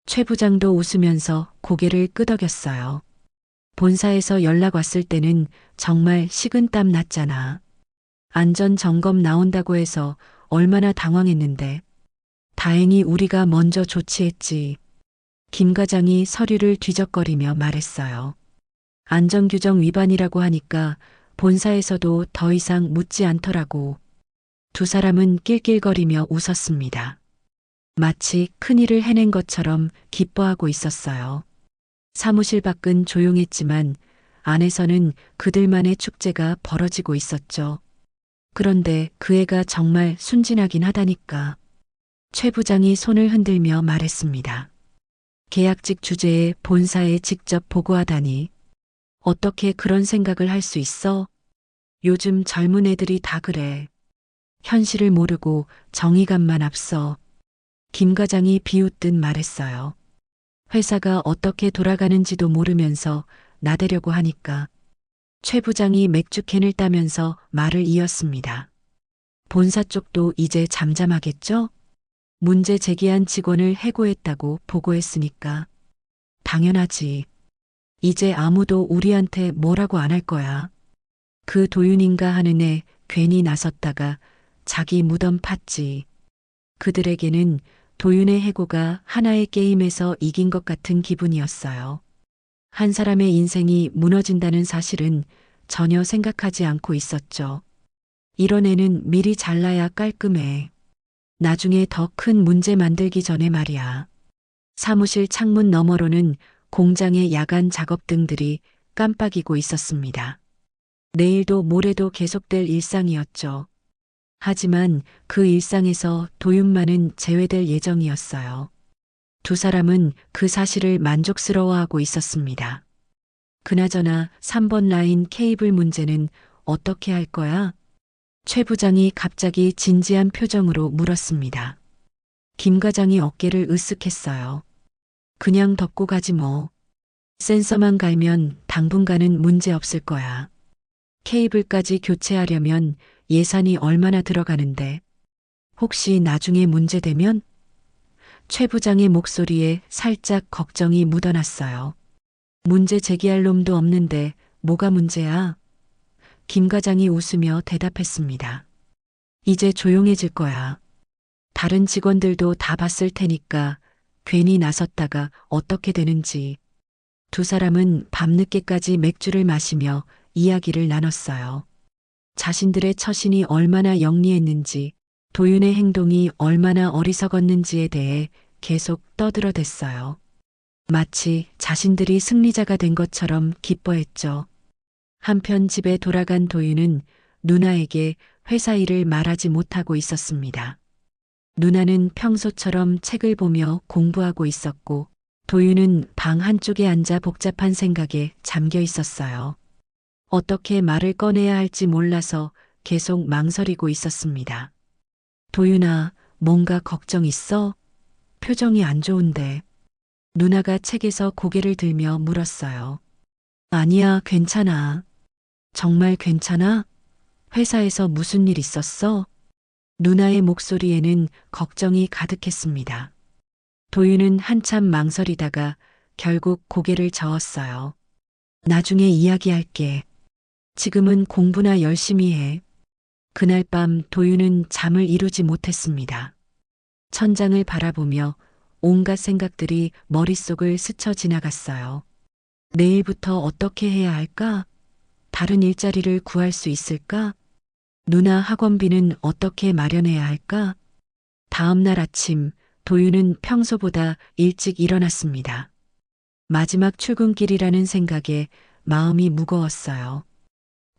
S1: 최 부장도 웃으면서 고개를 끄덕였어요. 본사에서 연락 왔을 때는 정말 식은땀 났잖아. 안전 점검 나온다고 해서 얼마나 당황했는데. 다행히 우리가 먼저 조치했지. 김 과장이 서류를 뒤적거리며 말했어요. 안전규정 위반이라고 하니까 본사에서도 더 이상 묻지 않더라고. 두 사람은 낄낄거리며 웃었습니다. 마치 큰일을 해낸 것처럼 기뻐하고 있었어요. 사무실 밖은 조용했지만 안에서는 그들만의 축제가 벌어지고 있었죠. 그런데 그 애가 정말 순진하긴 하다니까. 최 부장이 손을 흔들며 말했습니다. 계약직 주제에 본사에 직접 보고하다니. 어떻게 그런 생각을 할 수 있어? 요즘 젊은 애들이 다 그래. 현실을 모르고 정의감만 앞서. 김 과장이 비웃듯 말했어요. 회사가 어떻게 돌아가는지도 모르면서 나대려고 하니까. 최 부장이 맥주캔을 따면서 말을 이었습니다. 본사 쪽도 이제 잠잠하겠죠? 문제 제기한 직원을 해고했다고 보고했으니까. 당연하지. 이제 아무도 우리한테 뭐라고 안 할 거야. 그 도윤인가 하는 애 괜히 나섰다가 자기 무덤 팠지. 그들에게는 도윤의 해고가 하나의 게임에서 이긴 것 같은 기분이었어요. 한 사람의 인생이 무너진다는 사실은 전혀 생각하지 않고 있었죠. 이런 애는 미리 잘라야 깔끔해. 나중에 더 큰 문제 만들기 전에 말이야. 사무실 창문 너머로는 공장의 야간 작업 등들이 깜빡이고 있었습니다. 내일도 모레도 계속될 일상이었죠. 하지만 그 일상에서 도윤만은 제외될 예정이었어요. 두 사람은 그 사실을 만족스러워하고 있었습니다. 그나저나 3번 라인 케이블 문제는 어떻게 할 거야? 최 부장이 갑자기 진지한 표정으로 물었습니다. 김 과장이 어깨를 으쓱했어요. 그냥 덮고 가지 뭐. 센서만 갈면 당분간은 문제 없을 거야. 케이블까지 교체하려면 예산이 얼마나 들어가는데. 혹시 나중에 문제되면? 최 부장의 목소리에 살짝 걱정이 묻어났어요. 문제 제기할 놈도 없는데 뭐가 문제야? 김 과장이 웃으며 대답했습니다. 이제 조용해질 거야. 다른 직원들도 다 봤을 테니까 괜히 나섰다가 어떻게 되는지. 두 사람은 밤늦게까지 맥주를 마시며 이야기를 나눴어요. 자신들의 처신이 얼마나 영리했는지, 도윤의 행동이 얼마나 어리석었는지에 대해 계속 떠들어댔어요. 마치 자신들이 승리자가 된 것처럼 기뻐했죠. 한편 집에 돌아간 도윤은 누나에게 회사 일을 말하지 못하고 있었습니다. 누나는 평소처럼 책을 보며 공부하고 있었고, 도윤은 방 한쪽에 앉아 복잡한 생각에 잠겨 있었어요. 어떻게 말을 꺼내야 할지 몰라서 계속 망설이고 있었습니다. 도윤아, 뭔가 걱정 있어? 표정이 안 좋은데. 누나가 책에서 고개를 들며 물었어요. 아니야, 괜찮아. 정말 괜찮아? 회사에서 무슨 일 있었어? 누나의 목소리에는 걱정이 가득했습니다. 도윤은 한참 망설이다가 결국 고개를 저었어요. 나중에 이야기할게. 지금은 공부나 열심히 해. 그날 밤 도윤은 잠을 이루지 못했습니다. 천장을 바라보며 온갖 생각들이 머릿속을 스쳐 지나갔어요. 내일부터 어떻게 해야 할까? 다른 일자리를 구할 수 있을까? 누나 학원비는 어떻게 마련해야 할까? 다음 날 아침 도윤은 평소보다 일찍 일어났습니다. 마지막 출근길이라는 생각에 마음이 무거웠어요.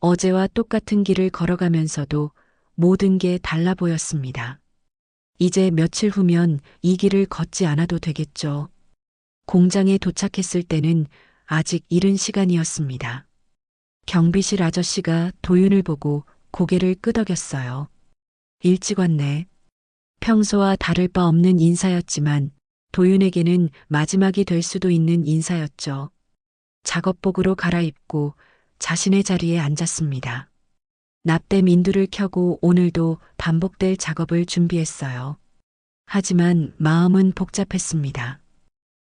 S1: 어제와 똑같은 길을 걸어가면서도 모든 게 달라 보였습니다. 이제 며칠 후면 이 길을 걷지 않아도 되겠죠. 공장에 도착했을 때는 아직 이른 시간이었습니다. 경비실 아저씨가 도윤을 보고 고개를 끄덕였어요. 일찍 왔네. 평소와 다를 바 없는 인사였지만 도윤에게는 마지막이 될 수도 있는 인사였죠. 작업복으로 갈아입고 자신의 자리에 앉았습니다. 납땜 인두를 켜고 오늘도 반복될 작업을 준비했어요. 하지만 마음은 복잡했습니다.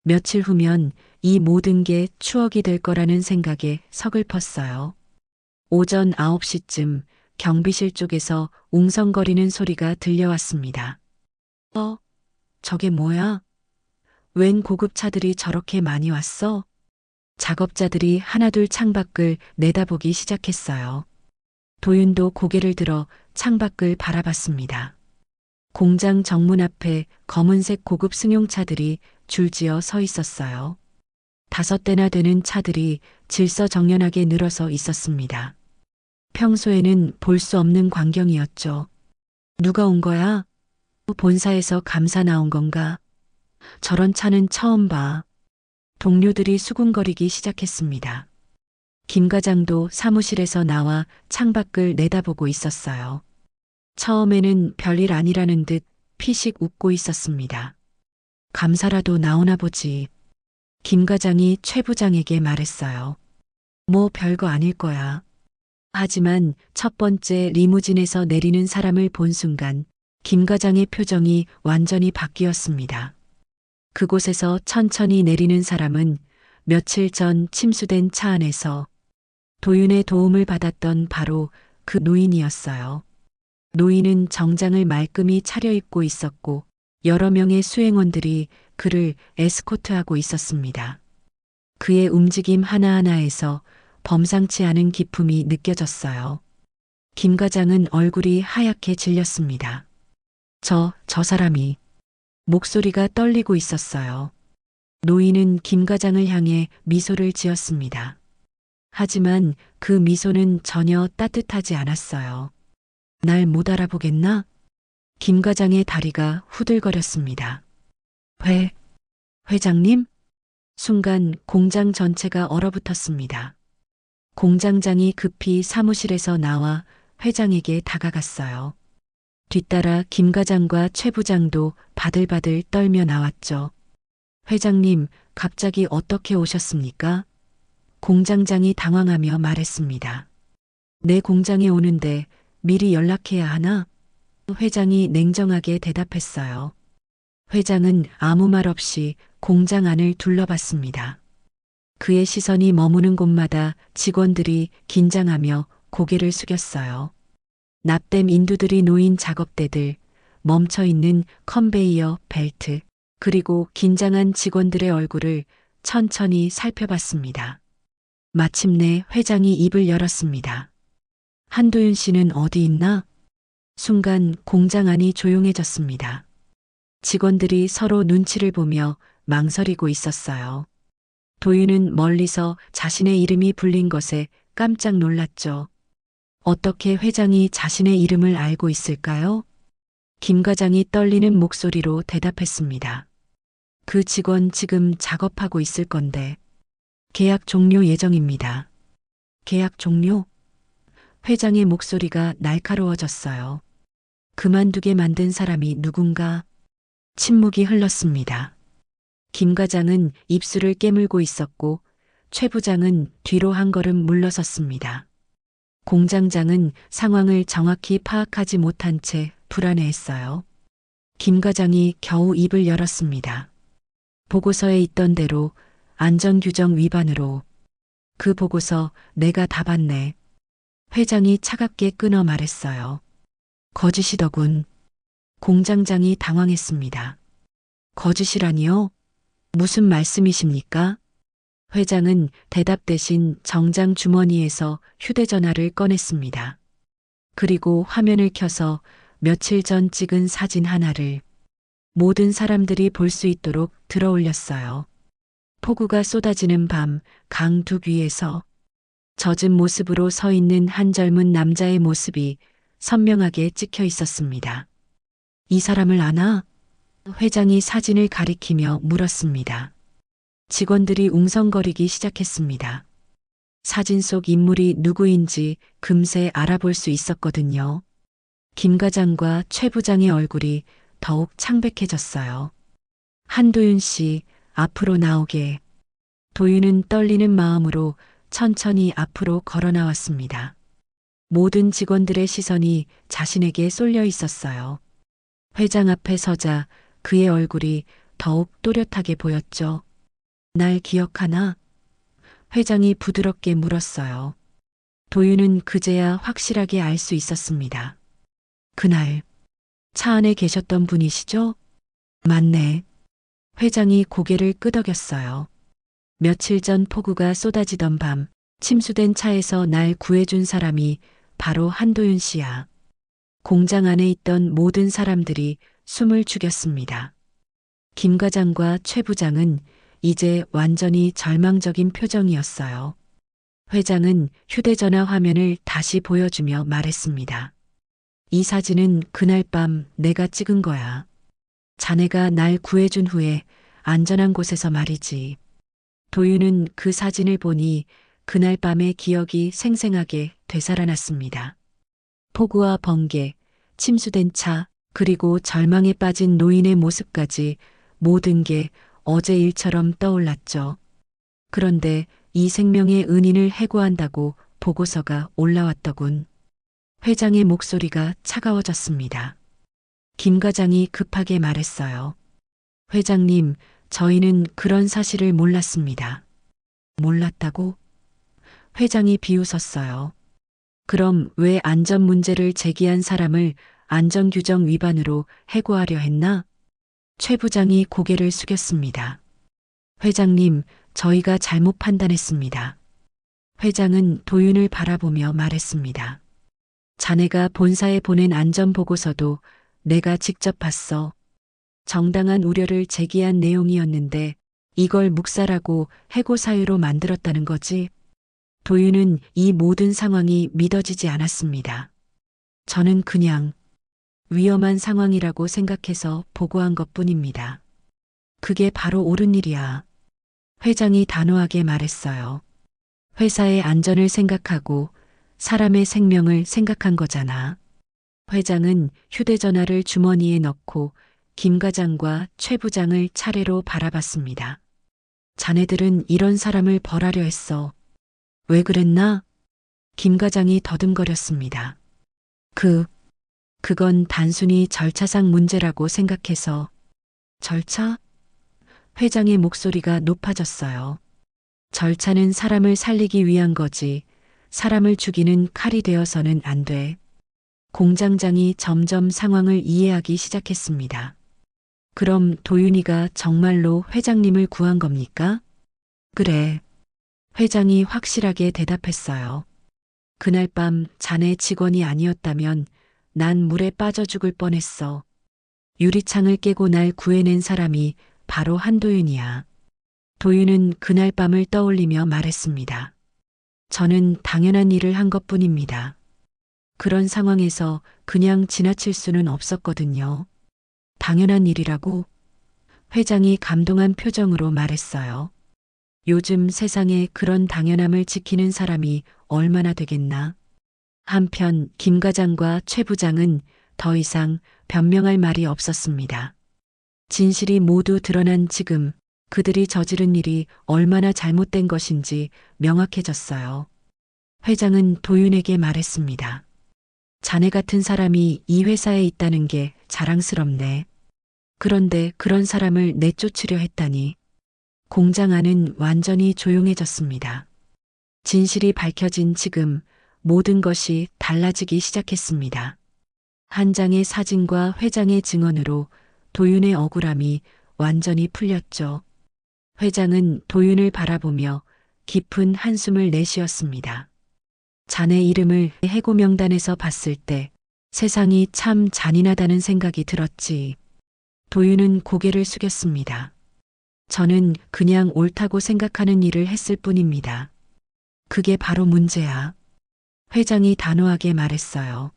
S1: 며칠 후면 이 모든 게 추억이 될 거라는 생각에 서글펐어요. 오전 9시쯤 경비실 쪽에서 웅성거리는 소리가 들려왔습니다. 저게 뭐야? 웬 고급차들이 저렇게 많이 왔어? 작업자들이 하나둘 창밖을 내다보기 시작했어요. 도윤도 고개를 들어 창밖을 바라봤습니다. 공장 정문 앞에 검은색 고급 승용차들이 줄지어 서 있었어요. 5대나 되는 차들이 질서정연하게 늘어서 있었습니다. 평소에는 볼 수 없는 광경이었죠. 누가 온 거야? 본사에서 감사 나온 건가? 저런 차는 처음 봐. 동료들이 수군거리기 시작했습니다. 김 과장도 사무실에서 나와 창밖을 내다보고 있었어요. 처음에는 별일 아니라는 듯 피식 웃고 있었습니다. 감사라도 나오나 보지. 김 과장이 최 부장에게 말했어요. 뭐 별거 아닐 거야. 하지만 첫 번째 리무진에서 내리는 사람을 본 순간 김 과장의 표정이 완전히 바뀌었습니다. 그곳에서 천천히 내리는 사람은 며칠 전 침수된 차 안에서 도윤의 도움을 받았던 바로 그 노인이었어요. 노인은 정장을 말끔히 차려입고 있었고 여러 명의 수행원들이 그를 에스코트하고 있었습니다. 그의 움직임 하나하나에서 범상치 않은 기품이 느껴졌어요. 김 과장은 얼굴이 하얗게 질렸습니다. 저 사람이. 목소리가 떨리고 있었어요. 노인은 김 과장을 향해 미소를 지었습니다. 하지만 그 미소는 전혀 따뜻하지 않았어요. 날 못 알아보겠나? 김 과장의 다리가 후들거렸습니다. 회장님? 순간 공장 전체가 얼어붙었습니다. 공장장이 급히 사무실에서 나와 회장에게 다가갔어요. 뒤따라 김 과장과 최 부장도 바들바들 떨며 나왔죠. 회장님, 갑자기 어떻게 오셨습니까? 공장장이 당황하며 말했습니다. 내 공장에 오는데 미리 연락해야 하나? 회장이 냉정하게 대답했어요. 회장은 아무 말 없이 공장 안을 둘러봤습니다. 그의 시선이 머무는 곳마다 직원들이 긴장하며 고개를 숙였어요. 납땜 인두들이 놓인 작업대들, 멈춰있는 컨베이어 벨트, 그리고 긴장한 직원들의 얼굴을 천천히 살펴봤습니다. 마침내 회장이 입을 열었습니다. 한도윤 씨는 어디 있나? 순간 공장 안이 조용해졌습니다. 직원들이 서로 눈치를 보며 망설이고 있었어요. 도윤은 멀리서 자신의 이름이 불린 것에 깜짝 놀랐죠. 어떻게 회장이 자신의 이름을 알고 있을까요? 김 과장이 떨리는 목소리로 대답했습니다. 그 직원 지금 작업하고 있을 건데. 계약 종료 예정입니다. 계약 종료? 회장의 목소리가 날카로워졌어요. 그만두게 만든 사람이 누군가? 침묵이 흘렀습니다. 김 과장은 입술을 깨물고 있었고 최 부장은 뒤로 한 걸음 물러섰습니다. 공장장은 상황을 정확히 파악하지 못한 채 불안해했어요. 김 과장이 겨우 입을 열었습니다. 보고서에 있던 대로 안전규정 위반으로. 그 보고서 내가 다 봤네. 회장이 차갑게 끊어 말했어요. 거짓이더군. 공장장이 당황했습니다. 거짓이라니요? 무슨 말씀이십니까? 회장은 대답 대신 정장 주머니에서 휴대전화를 꺼냈습니다. 그리고 화면을 켜서 며칠 전 찍은 사진 하나를 모든 사람들이 볼 수 있도록 들어 올렸어요. 폭우가 쏟아지는 밤 강둑 위에서 젖은 모습으로 서 있는 한 젊은 남자의 모습이 선명하게 찍혀 있었습니다. 이 사람을 아나? 회장이 사진을 가리키며 물었습니다. 직원들이 웅성거리기 시작했습니다. 사진 속 인물이 누구인지 금세 알아볼 수 있었거든요. 김 과장과 최 부장의 얼굴이 더욱 창백해졌어요. 한도윤 씨, 앞으로 나오게. 도윤은 떨리는 마음으로 천천히 앞으로 걸어 나왔습니다. 모든 직원들의 시선이 자신에게 쏠려 있었어요. 회장 앞에 서자 그의 얼굴이 더욱 또렷하게 보였죠. 날 기억하나? 회장이 부드럽게 물었어요. 도윤은 그제야 확실하게 알 수 있었습니다. 그날 차 안에 계셨던 분이시죠? 맞네. 회장이 고개를 끄덕였어요. 며칠 전 폭우가 쏟아지던 밤 침수된 차에서 날 구해준 사람이 바로 한도윤 씨야. 공장 안에 있던 모든 사람들이 숨을 죽였습니다. 김 과장과 최 부장은 이제 완전히 절망적인 표정이었어요. 회장은 휴대전화 화면을 다시 보여주며 말했습니다. 이 사진은 그날 밤 내가 찍은 거야. 자네가 날 구해준 후에 안전한 곳에서 말이지. 도윤은 그 사진을 보니 그날 밤의 기억이 생생하게 되살아났습니다. 폭우와 번개, 침수된 차, 그리고 절망에 빠진 노인의 모습까지 모든 게 어제 일처럼 떠올랐죠. 그런데 이 생명의 은인을 해고한다고 보고서가 올라왔더군. 회장의 목소리가 차가워졌습니다. 김 과장이 급하게 말했어요. 회장님, 저희는 그런 사실을 몰랐습니다. 몰랐다고? 회장이 비웃었어요. 그럼 왜 안전 문제를 제기한 사람을 안전규정 위반으로 해고하려 했나? 최 부장이 고개를 숙였습니다. 회장님, 저희가 잘못 판단했습니다. 회장은 도윤을 바라보며 말했습니다. 자네가 본사에 보낸 안전보고서도 내가 직접 봤어. 정당한 우려를 제기한 내용이었는데 이걸 묵살하고 해고 사유로 만들었다는 거지. 도윤은 이 모든 상황이 믿어지지 않았습니다. 저는 그냥 위험한 상황이라고 생각해서 보고한 것뿐입니다. 그게 바로 옳은 일이야. 회장이 단호하게 말했어요. 회사의 안전을 생각하고 사람의 생명을 생각한 거잖아. 회장은 휴대전화를 주머니에 넣고 김 과장과 최 부장을 차례로 바라봤습니다. 자네들은 이런 사람을 벌하려 했어. 왜 그랬나? 김 과장이 더듬거렸습니다. 그건 단순히 절차상 문제라고 생각해서. 절차? 회장의 목소리가 높아졌어요. 절차는 사람을 살리기 위한 거지, 사람을 죽이는 칼이 되어서는 안 돼. 공장장이 점점 상황을 이해하기 시작했습니다. 그럼 도윤이가 정말로 회장님을 구한 겁니까? 그래. 회장이 확실하게 대답했어요. 그날 밤 자네 직원이 아니었다면 난 물에 빠져 죽을 뻔했어. 유리창을 깨고 날 구해낸 사람이 바로 한도윤이야. 도윤은 그날 밤을 떠올리며 말했습니다. 저는 당연한 일을 한 것뿐입니다. 그런 상황에서 그냥 지나칠 수는 없었거든요. 당연한 일이라고? 회장이 감동한 표정으로 말했어요. 요즘 세상에 그런 당연함을 지키는 사람이 얼마나 되겠나? 한편 김 과장과 최 부장은 더 이상 변명할 말이 없었습니다. 진실이 모두 드러난 지금 그들이 저지른 일이 얼마나 잘못된 것인지 명확해졌어요. 회장은 도윤에게 말했습니다. 자네 같은 사람이 이 회사에 있다는 게 자랑스럽네. 그런데 그런 사람을 내쫓으려 했다니. 공장 안은 완전히 조용해졌습니다. 진실이 밝혀진 지금 모든 것이 달라지기 시작했습니다. 한 장의 사진과 회장의 증언으로 도윤의 억울함이 완전히 풀렸죠. 회장은 도윤을 바라보며 깊은 한숨을 내쉬었습니다. 자네 이름을 해고 명단에서 봤을 때 세상이 참 잔인하다는 생각이 들었지. 도윤은 고개를 숙였습니다. 저는 그냥 옳다고 생각하는 일을 했을 뿐입니다. 그게 바로 문제야. 회장이 단호하게 말했어요.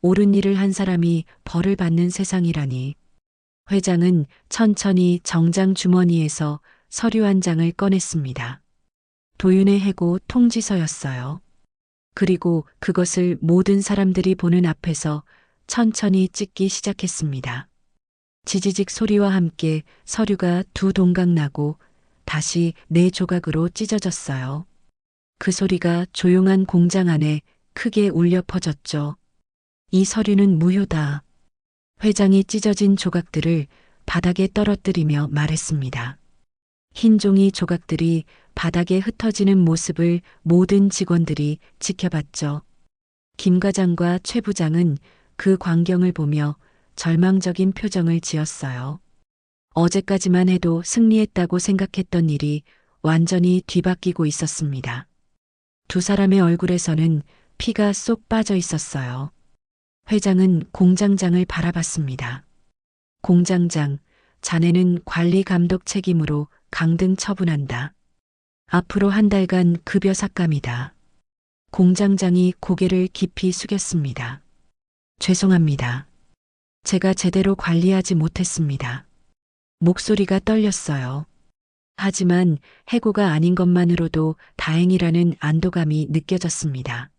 S1: 옳은 일을 한 사람이 벌을 받는 세상이라니. 회장은 천천히 정장 주머니에서 서류 한 장을 꺼냈습니다. 도윤의 해고 통지서였어요. 그리고 그것을 모든 사람들이 보는 앞에서 천천히 찍기 시작했습니다. 지지직 소리와 함께 서류가 두 동강 나고 다시 네 조각으로 찢어졌어요. 그 소리가 조용한 공장 안에 크게 울려 퍼졌죠. 이 서류는 무효다. 회장이 찢어진 조각들을 바닥에 떨어뜨리며 말했습니다. 흰 종이 조각들이 바닥에 흩어지는 모습을 모든 직원들이 지켜봤죠. 김 과장과 최 부장은 그 광경을 보며 절망적인 표정을 지었어요. 어제까지만 해도 승리했다고 생각했던 일이 완전히 뒤바뀌고 있었습니다. 두 사람의 얼굴에서는 피가 쏙 빠져 있었어요. 회장은 공장장을 바라봤습니다. 공장장, 자네는 관리 감독 책임으로 강등 처분한다. 앞으로 한 달간 급여 삭감이다. 공장장이 고개를 깊이 숙였습니다. 죄송합니다. 제가 제대로 관리하지 못했습니다. 목소리가 떨렸어요. 하지만 해고가 아닌 것만으로도 다행이라는 안도감이 느껴졌습니다.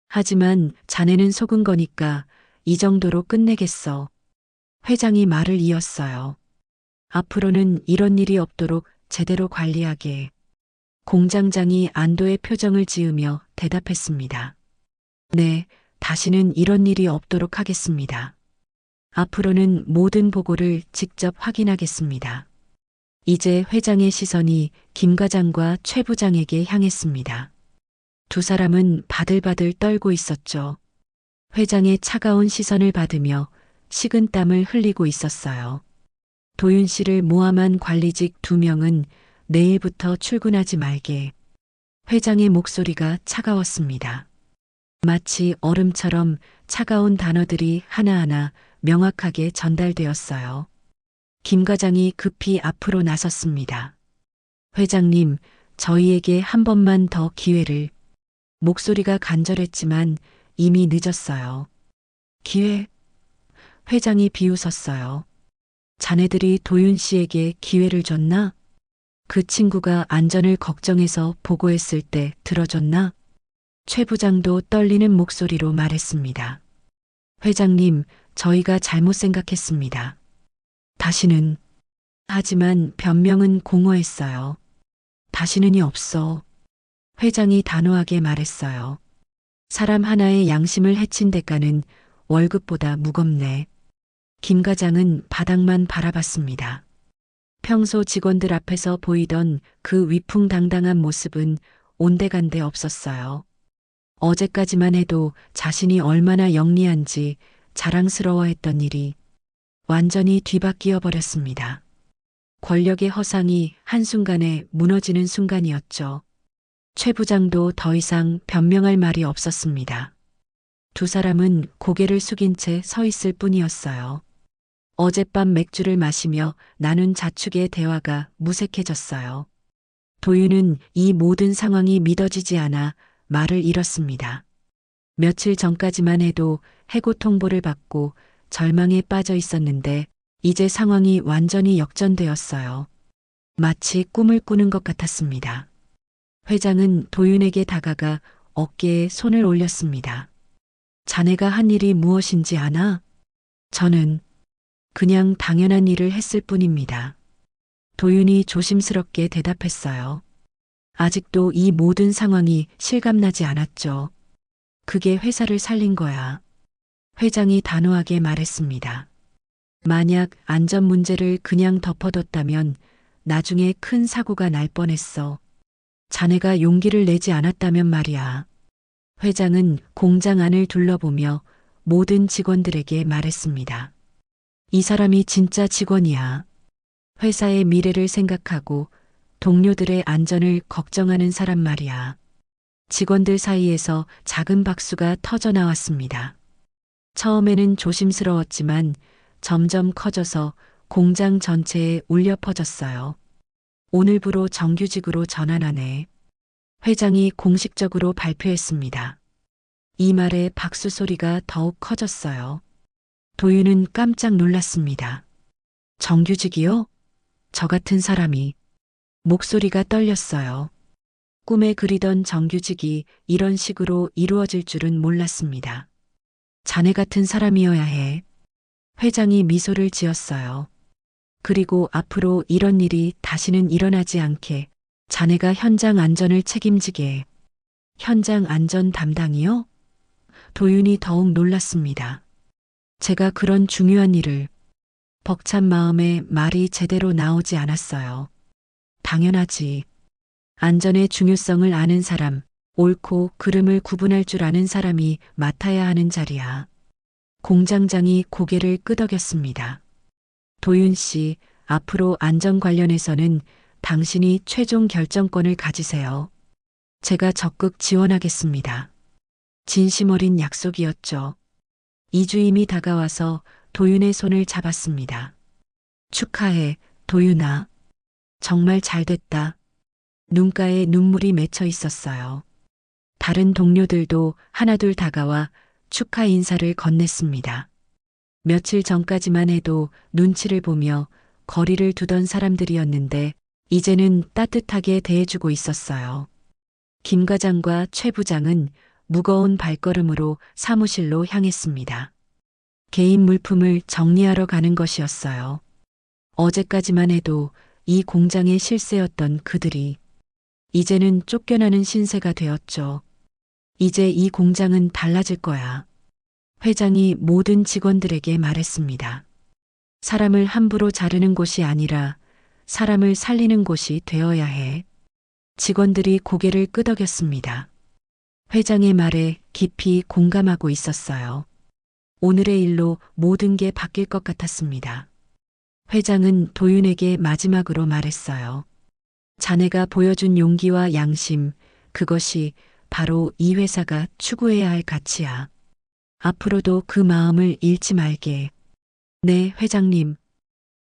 S1: 하지만 자네는 속은 거니까 이 정도로 끝내겠어. 회장이 말을 이었어요. 앞으로는 이런 일이 없도록 제대로 관리하게. 공장장이 안도의 표정을 지으며 대답했습니다. 네, 다시는 이런 일이 없도록 하겠습니다. 앞으로는 모든 보고를 직접 확인하겠습니다. 이제 회장의 시선이 김 과장과 최 부장에게 향했습니다. 두 사람은 바들바들 떨고 있었죠. 회장의 차가운 시선을 받으며 식은땀을 흘리고 있었어요. 도윤 씨를 모함한 관리직 2명은 내일부터 출근하지 말게. 회장의 목소리가 차가웠습니다. 마치 얼음처럼 차가운 단어들이 하나하나 명확하게 전달되었어요. 김 과장이 급히 앞으로 나섰습니다. 회장님, 저희에게 한 번만 더 기회를. 목소리가 간절했지만 이미 늦었어요. 기회? 회장이 비웃었어요. 자네들이 도윤 씨에게 기회를 줬나? 그 친구가 안전을 걱정해서 보고했을 때 들어줬나? 최 부장도 떨리는 목소리로 말했습니다. 회장님, 저희가 잘못 생각했습니다. 다시는. 하지만 변명은 공허했어요. 다시는이 없어. 회장이 단호하게 말했어요. 사람 하나의 양심을 해친 대가는 월급보다 무겁네. 김 과장은 바닥만 바라봤습니다. 평소 직원들 앞에서 보이던 그 위풍당당한 모습은 온데간데 없었어요. 어제까지만 해도 자신이 얼마나 영리한지 자랑스러워했던 일이 완전히 뒤바뀌어 버렸습니다. 권력의 허상이 한순간에 무너지는 순간이었죠. 최 부장도 더 이상 변명할 말이 없었습니다. 두 사람은 고개를 숙인 채 서 있을 뿐이었어요. 어젯밤 맥주를 마시며 나눈 자축의 대화가 무색해졌어요. 도윤은 이 모든 상황이 믿어지지 않아 말을 잃었습니다. 며칠 전까지만 해도 해고 통보를 받고 절망에 빠져 있었는데 이제 상황이 완전히 역전되었어요. 마치 꿈을 꾸는 것 같았습니다. 회장은 도윤에게 다가가 어깨에 손을 올렸습니다. 자네가 한 일이 무엇인지 아나? 저는 그냥 당연한 일을 했을 뿐입니다. 도윤이 조심스럽게 대답했어요. 아직도 이 모든 상황이 실감나지 않았죠. 그게 회사를 살린 거야. 회장이 단호하게 말했습니다. 만약 안전 문제를 그냥 덮어뒀다면 나중에 큰 사고가 날 뻔했어. 자네가 용기를 내지 않았다면 말이야. 회장은 공장 안을 둘러보며 모든 직원들에게 말했습니다. 이 사람이 진짜 직원이야. 회사의 미래를 생각하고 동료들의 안전을 걱정하는 사람 말이야. 직원들 사이에서 작은 박수가 터져 나왔습니다. 처음에는 조심스러웠지만 점점 커져서 공장 전체에 울려 퍼졌어요. 오늘부로 정규직으로 전환하네. 회장이 공식적으로 발표했습니다. 이 말에 박수 소리가 더욱 커졌어요. 도윤은 깜짝 놀랐습니다. 정규직이요? 저 같은 사람이. 목소리가 떨렸어요. 꿈에 그리던 정규직이 이런 식으로 이루어질 줄은 몰랐습니다. 자네 같은 사람이어야 해. 회장이 미소를 지었어요. 그리고 앞으로 이런 일이 다시는 일어나지 않게 자네가 현장 안전을 책임지게. 현장 안전 담당이요? 도윤이 더욱 놀랐습니다. 제가 그런 중요한 일을. 벅찬 마음에 말이 제대로 나오지 않았어요. 당연하지. 안전의 중요성을 아는 사람, 옳고 그름을 구분할 줄 아는 사람이 맡아야 하는 자리야. 공장장이 고개를 끄덕였습니다. 도윤 씨, 앞으로 안전 관련해서는 당신이 최종 결정권을 가지세요. 제가 적극 지원하겠습니다. 진심 어린 약속이었죠. 이주임이 다가와서 도윤의 손을 잡았습니다. 축하해, 도윤아. 정말 잘됐다. 눈가에 눈물이 맺혀 있었어요. 다른 동료들도 하나둘 다가와 축하 인사를 건넸습니다. 며칠 전까지만 해도 눈치를 보며 거리를 두던 사람들이었는데 이제는 따뜻하게 대해주고 있었어요. 김 과장과 최 부장은 무거운 발걸음으로 사무실로 향했습니다. 개인 물품을 정리하러 가는 것이었어요. 어제까지만 해도 이 공장의 실세였던 그들이 이제는 쫓겨나는 신세가 되었죠. 이제 이 공장은 달라질 거야. 회장이 모든 직원들에게 말했습니다. 사람을 함부로 자르는 곳이 아니라 사람을 살리는 곳이 되어야 해. 직원들이 고개를 끄덕였습니다. 회장의 말에 깊이 공감하고 있었어요. 오늘의 일로 모든 게 바뀔 것 같았습니다. 회장은 도윤에게 마지막으로 말했어요. 자네가 보여준 용기와 양심, 그것이 바로 이 회사가 추구해야 할 가치야. 앞으로도 그 마음을 잃지 말게. 네, 회장님.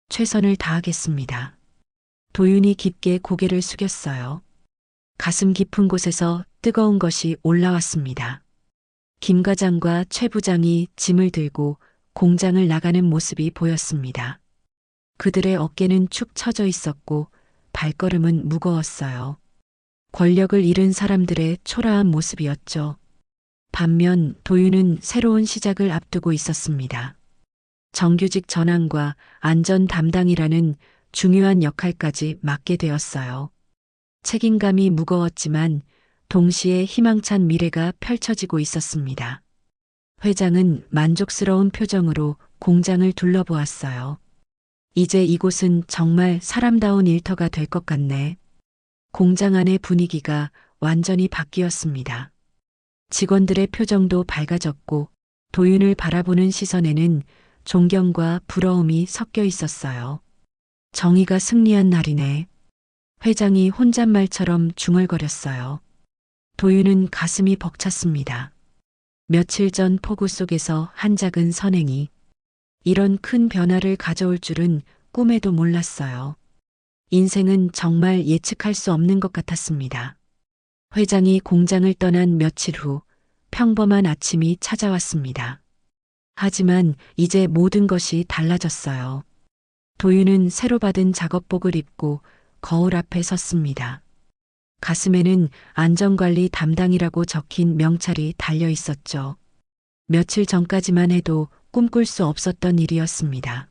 S1: 최선을 다하겠습니다. 도윤이 깊게 고개를 숙였어요. 가슴 깊은 곳에서 뜨거운 것이 올라왔습니다. 김 과장과 최 부장이 짐을 들고 공장을 나가는 모습이 보였습니다. 그들의 어깨는 축 처져 있었고 발걸음은 무거웠어요. 권력을 잃은 사람들의 초라한 모습이었죠. 반면 도윤은 새로운 시작을 앞두고 있었습니다. 정규직 전환과 안전 담당이라는 중요한 역할까지 맡게 되었어요. 책임감이 무거웠지만 동시에 희망찬 미래가 펼쳐지고 있었습니다. 회장은 만족스러운 표정으로 공장을 둘러보았어요. 이제 이곳은 정말 사람다운 일터가 될 것 같네. 공장 안의 분위기가 완전히 바뀌었습니다. 직원들의 표정도 밝아졌고 도윤을 바라보는 시선에는 존경과 부러움이 섞여 있었어요. 정의가 승리한 날이네. 회장이 혼잣말처럼 중얼거렸어요. 도윤은 가슴이 벅찼습니다. 며칠 전 폭우 속에서 한 작은 선행이 이런 큰 변화를 가져올 줄은 꿈에도 몰랐어요. 인생은 정말 예측할 수 없는 것 같았습니다. 회장이 공장을 떠난 며칠 후 평범한 아침이 찾아왔습니다. 하지만 이제 모든 것이 달라졌어요. 도윤은 새로 받은 작업복을 입고 거울 앞에 섰습니다. 가슴에는 안전관리 담당이라고 적힌 명찰이 달려 있었죠. 며칠 전까지만 해도 꿈꿀 수 없었던 일이었습니다.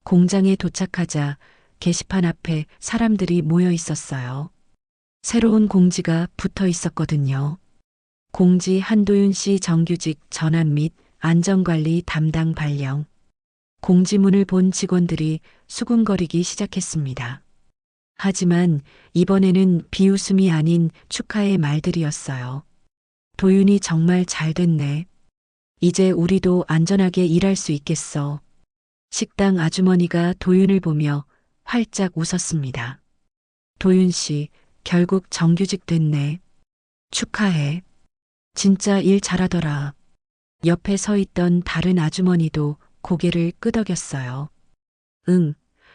S1: 공장에 도착하자 게시판 앞에 사람들이 모여 있었어요. 새로운 공지가 붙어 있었거든요. 공지 한도윤 씨 정규직 전환 및 안전관리 담당 발령. 공지문을 본 직원들이 수군거리기 시작했습니다. 하지만 이번에는 비웃음이 아닌 축하의 말들이었어요. 도윤이 정말 잘 됐네. 이제 우리도 안전하게 일할 수 있겠어. 식당 아주머니가 도윤을 보며 활짝 웃었습니다. 도윤 씨, 결국 정규직 됐네. 축하해. 진짜 일 잘하더라. 옆에 서 있던 다른 아주머니도 고개를 끄덕였어요. 응,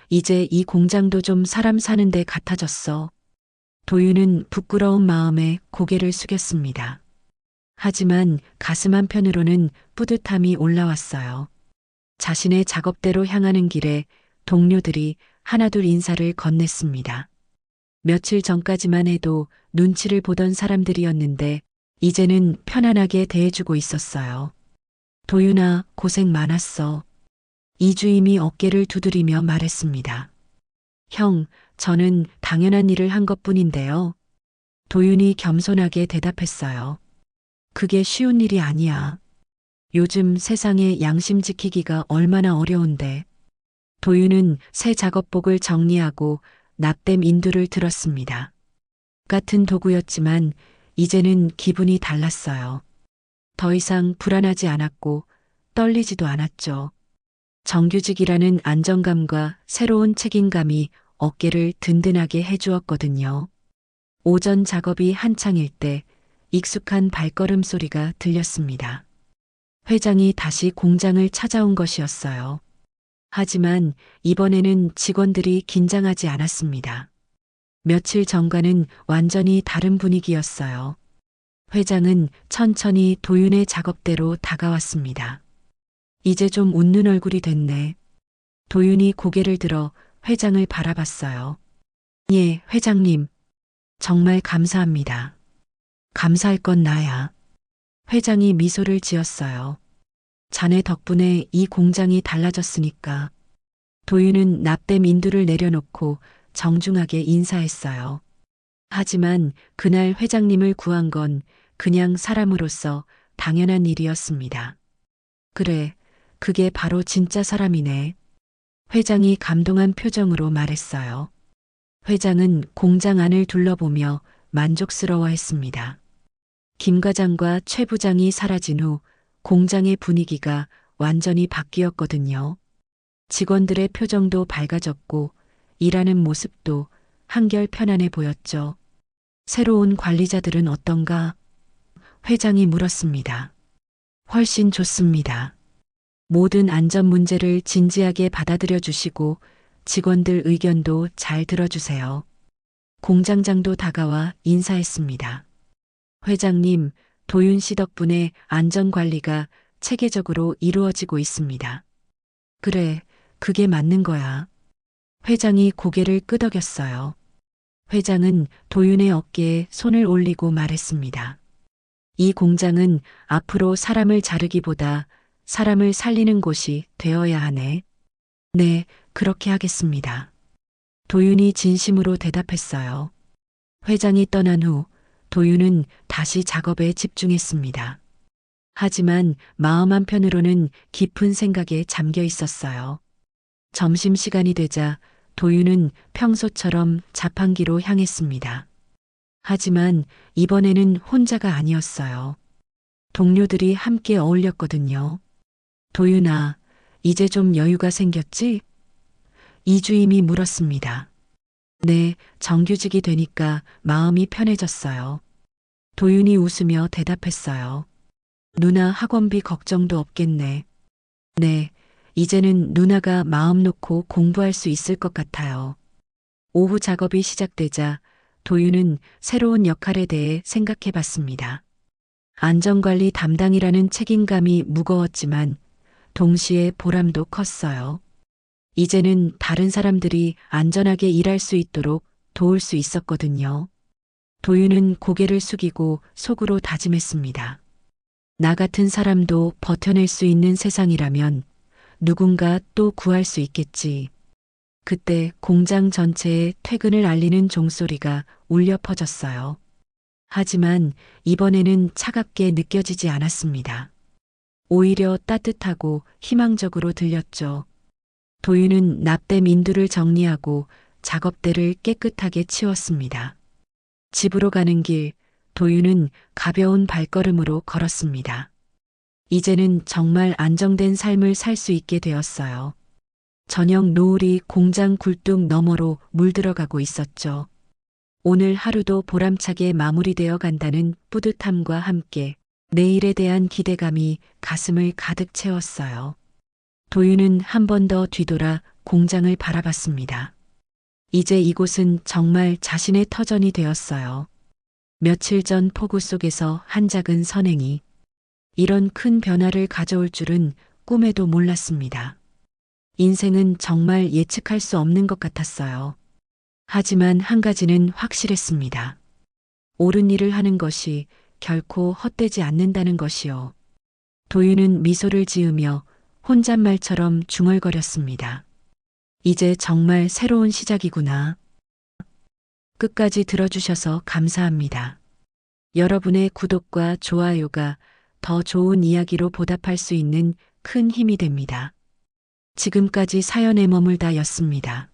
S1: 이제 이 공장도 좀 사람 사는 데 같아졌어. 도윤은 부끄러운 마음에 고개를 숙였습니다. 하지만 가슴 한편으로는 뿌듯함이 올라왔어요. 자신의 작업대로 향하는 길에 동료들이 하나둘 인사를 건넸습니다. 며칠 전까지만 해도 눈치를 보던 사람들이었는데 이제는 편안하게 대해주고 있었어요. 도윤아, 고생 많았어. 이주임이 어깨를 두드리며 말했습니다. 형, 저는 당연한 일을 한 것뿐인데요. 도윤이 겸손하게 대답했어요. 그게 쉬운 일이 아니야. 요즘 세상에 양심 지키기가 얼마나 어려운데. 도윤은 새 작업복을 정리하고 납땜 인두를 들었습니다. 같은 도구였지만 이제는 기분이 달랐어요. 더 이상 불안하지 않았고 떨리지도 않았죠. 정규직이라는 안정감과 새로운 책임감이 어깨를 든든하게 해주었거든요. 오전 작업이 한창일 때 익숙한 발걸음 소리가 들렸습니다. 회장이 다시 공장을 찾아온 것이었어요. 하지만 이번에는 직원들이 긴장하지 않았습니다. 며칠 전과는 완전히 다른 분위기였어요. 회장은 천천히 도윤의 작업대로 다가왔습니다. 이제 좀 웃는 얼굴이 됐네. 도윤이 고개를 들어 회장을 바라봤어요. 예, 회장님. 정말 감사합니다. 감사할 건 나야. 회장이 미소를 지었어요. 자네 덕분에 이 공장이 달라졌으니까. 도윤은 납땜 인두를 내려놓고 정중하게 인사했어요. 하지만 그날 회장님을 구한 건 그냥 사람으로서 당연한 일이었습니다. 그래, 그게 바로 진짜 사람이네. 회장이 감동한 표정으로 말했어요. 회장은 공장 안을 둘러보며 만족스러워했습니다. 김 과장과 최 부장이 사라진 후 공장의 분위기가 완전히 바뀌었거든요. 직원들의 표정도 밝아졌고 일하는 모습도 한결 편안해 보였죠. 새로운 관리자들은 어떤가? 회장이 물었습니다. 훨씬 좋습니다. 모든 안전 문제를 진지하게 받아들여 주시고 직원들 의견도 잘 들어주세요. 공장장도 다가와 인사했습니다. 회장님, 도윤 씨 덕분에 안전관리가 체계적으로 이루어지고 있습니다. 그래, 그게 맞는 거야. 회장이 고개를 끄덕였어요. 회장은 도윤의 어깨에 손을 올리고 말했습니다. 이 공장은 앞으로 사람을 자르기보다 사람을 살리는 곳이 되어야 하네. 네, 그렇게 하겠습니다. 도윤이 진심으로 대답했어요. 회장이 떠난 후 도윤은 다시 작업에 집중했습니다. 하지만 마음 한편으로는 깊은 생각에 잠겨 있었어요. 점심시간이 되자 도윤은 평소처럼 자판기로 향했습니다. 하지만 이번에는 혼자가 아니었어요. 동료들이 함께 어울렸거든요. 도윤아, 이제 좀 여유가 생겼지? 이주임이 물었습니다. 네, 정규직이 되니까 마음이 편해졌어요. 도윤이 웃으며 대답했어요. 누나 학원비 걱정도 없겠네. 네, 이제는 누나가 마음 놓고 공부할 수 있을 것 같아요. 오후 작업이 시작되자 도윤은 새로운 역할에 대해 생각해 봤습니다. 안전관리 담당이라는 책임감이 무거웠지만 동시에 보람도 컸어요. 이제는 다른 사람들이 안전하게 일할 수 있도록 도울 수 있었거든요. 도윤은 고개를 숙이고 속으로 다짐했습니다. 나 같은 사람도 버텨낼 수 있는 세상이라면 누군가 또 구할 수 있겠지. 그때 공장 전체에 퇴근을 알리는 종소리가 울려 퍼졌어요. 하지만 이번에는 차갑게 느껴지지 않았습니다. 오히려 따뜻하고 희망적으로 들렸죠. 도윤은 납땜 민두를 정리하고 작업대를 깨끗하게 치웠습니다. 집으로 가는 길, 도윤은 가벼운 발걸음으로 걸었습니다. 이제는 정말 안정된 삶을 살 수 있게 되었어요. 저녁 노을이 공장 굴뚝 너머로 물들어가고 있었죠. 오늘 하루도 보람차게 마무리되어 간다는 뿌듯함과 함께 내일에 대한 기대감이 가슴을 가득 채웠어요. 도윤은 한 번 더 뒤돌아 공장을 바라봤습니다. 이제 이곳은 정말 자신의 터전이 되었어요. 며칠 전 폭우 속에서 한 작은 선행이 이런 큰 변화를 가져올 줄은 꿈에도 몰랐습니다. 인생은 정말 예측할 수 없는 것 같았어요. 하지만 한 가지는 확실했습니다. 옳은 일을 하는 것이 결코 헛되지 않는다는 것이요. 도윤은 미소를 지으며 혼잣말처럼 중얼거렸습니다. 이제 정말 새로운 시작이구나. 끝까지 들어주셔서 감사합니다. 여러분의 구독과 좋아요가 더 좋은 이야기로 보답할 수 있는 큰 힘이 됩니다. 지금까지 사연에 머물다였습니다.